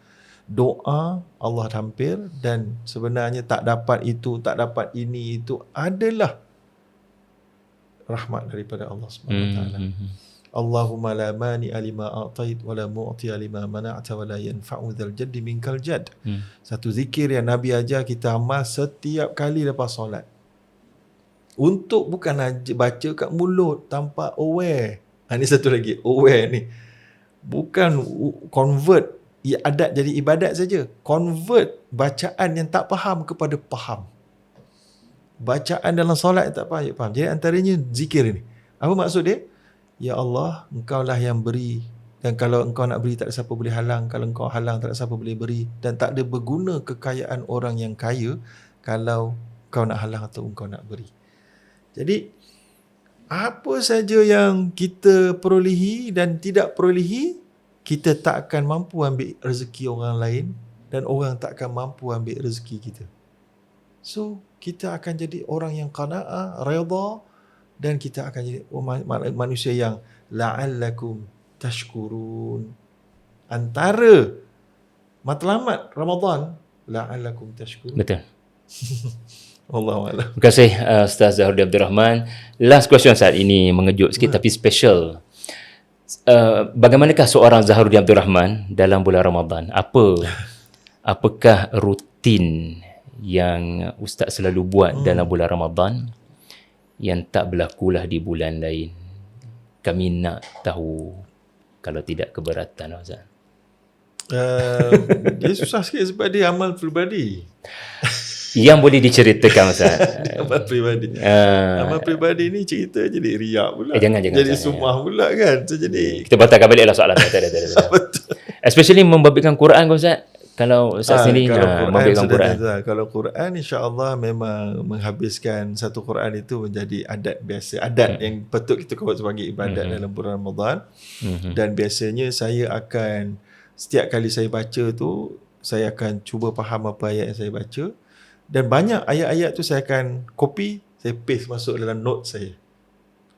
Doa Allah hampir, dan sebenarnya tak dapat itu, tak dapat ini, itu adalah rahmat daripada Allah Subhanahu Wa Taala. Allahumma la mani alima a'tait wa la mu'ti alima mana'ta wa la yanfa'u dzal jaddi minkal jadd. Satu zikir yang Nabi ajar kita amal setiap kali lepas solat. Untuk bukan baca kat mulut tanpa aware. Ini satu lagi, aware ni. Bukan convert adat jadi ibadat saja. Convert bacaan yang tak faham kepada faham. Bacaan dalam solat yang tak faham. Jadi antaranya zikir ni. Apa maksud dia? Ya Allah, Engkau lah yang beri. Dan kalau Engkau nak beri tak ada siapa boleh halang. Kalau Engkau halang tak ada siapa boleh beri. Dan tak ada berguna kekayaan orang yang kaya kalau Engkau nak halang atau Engkau nak beri. Jadi apa saja yang kita perolehi dan tidak perolehi, kita tak akan mampu ambil rezeki orang lain, dan orang tak akan mampu ambil rezeki kita. So kita akan jadi orang yang qanaah, redha, dan kita akan jadi manusia yang la'allakum tashkurun. Antara matlamat Ramadan, la'allakum tashkurun. Betul. Wallahualam. Terima kasih Ustaz Zahrudin Abdul Rahman. Last question saat ini mengejut sikit tapi special. Bagaimanakah seorang Zahrudin Abdul Rahman dalam bulan Ramadan? Apakah rutin yang Ustaz selalu buat dalam bulan Ramadan yang tak berlakulah di bulan lain? Kami nak tahu, kalau tidak keberatan Ustaz. Dia susah sikit sebab dia amal peribadi. Yang boleh diceritakan Ustaz. Amal peribadi. Amal peribadi ni cerita jadi riak pula. Jangan. Jadi sumah pula kan. So, jadi kita batalkan baliklah soalan. Betul. Especially membabitkan Quran Ustaz. Kalau Ustaz sendiri membabitkan Quran. Kalau Quran insya-Allah memang menghabiskan satu Quran itu menjadi adat biasa. Adat yang patut kita buat sebagai ibadat dalam bulan Ramadan. Dan biasanya saya akan, setiap kali saya baca tu, saya akan cuba faham apa ayat yang saya baca. Dan banyak ayat-ayat tu saya akan copy, saya paste masuk dalam note saya.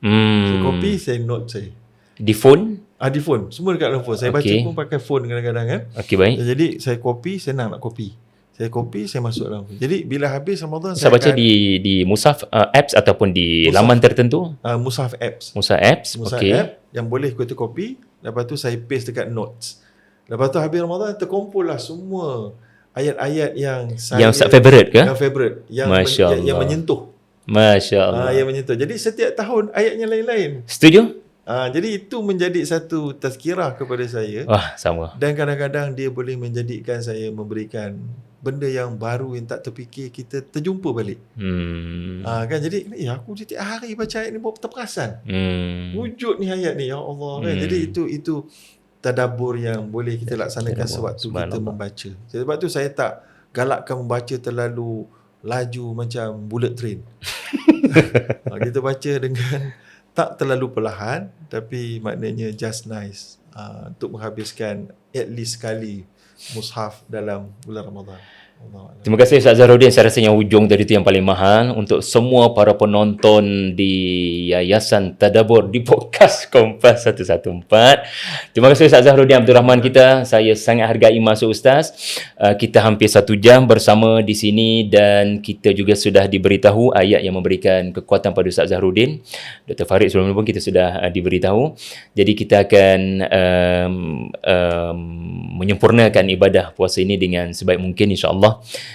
Saya copy, saya note saya. Di phone? Di phone. Semua dekat dalam phone. Saya baca pun pakai phone kadang-kadang kan. Okey, baik. Jadi saya copy, senang nak copy. Saya copy, saya masuk dalam phone. Jadi bila habis Ramadan saya baca di Mushaf apps ataupun di laman tertentu? Mushaf apps. Mushaf apps. Mushaf app yang boleh kita copy. Lepas tu saya paste dekat notes. Lepas tu habis Ramadan terkumpul lah semua ayat-ayat yang Ustaz favourite ke? Yang favourite. Yang menyentuh. Masya Allah. Yang menyentuh. Jadi setiap tahun ayatnya lain-lain. Setuju? Jadi itu menjadi satu tazkirah kepada saya. Sama. Dan kadang-kadang dia boleh menjadikan saya memberikan benda yang baru yang tak terfikir, kita terjumpa balik. Kan jadi aku setiap hari baca ayat ni baru terperasan. Wujud ni ayat ni, ya Allah kan. Jadi itu tadabbur yang boleh kita laksanakan sewaktu kita Subhanallah. membaca. Sebab tu saya tak galakkan membaca terlalu laju macam bullet train. Kita baca dengan tak terlalu perlahan, tapi maknanya just nice untuk menghabiskan at least sekali mushaf dalam bulan Ramadan. Allah A'lam. Terima kasih Ustaz Zahruddin. Saya rasa yang hujung tadi itu yang paling mahal untuk semua para penonton di Yayasan Tadabbur di podcast Kompas 114. Terima kasih Ustaz Zahruddin Abdul Rahman kita. Saya sangat hargai masa Ustaz. Kita hampir 1 jam bersama di sini dan kita juga sudah diberitahu ayat yang memberikan kekuatan pada Ustaz Zahruddin. Dr. Farid sebelum pun kita sudah diberitahu. Jadi kita akan menyempurnakan ibadah puasa ini dengan sebaik mungkin insya-Allah.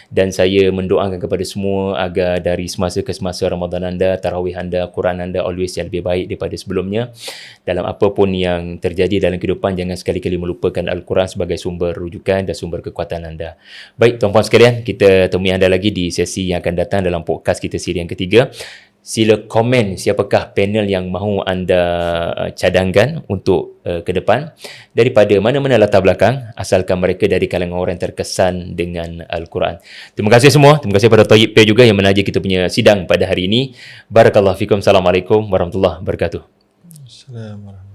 Dan saya mendoakan kepada semua agar dari semasa ke semasa Ramadan anda, tarawih anda, Quran anda always yang lebih baik daripada sebelumnya. Dalam apapun yang terjadi dalam kehidupan, jangan sekali-kali melupakan Al-Quran sebagai sumber rujukan dan sumber kekuatan anda. Baik tuan-puan sekalian, kita temui anda lagi di sesi yang akan datang dalam podcast kita siri yang ketiga. Sila komen siapakah panel yang mahu anda cadangkan untuk ke depan daripada mana-mana latar belakang, asalkan mereka dari kalangan orang yang terkesan dengan Al-Quran. Terima kasih semua. Terima kasih pada Tayyib Pay juga yang menaja kita punya sidang pada hari ini. Barakallahu fikum. Assalamualaikum warahmatullahi wabarakatuh. Assalamualaikum.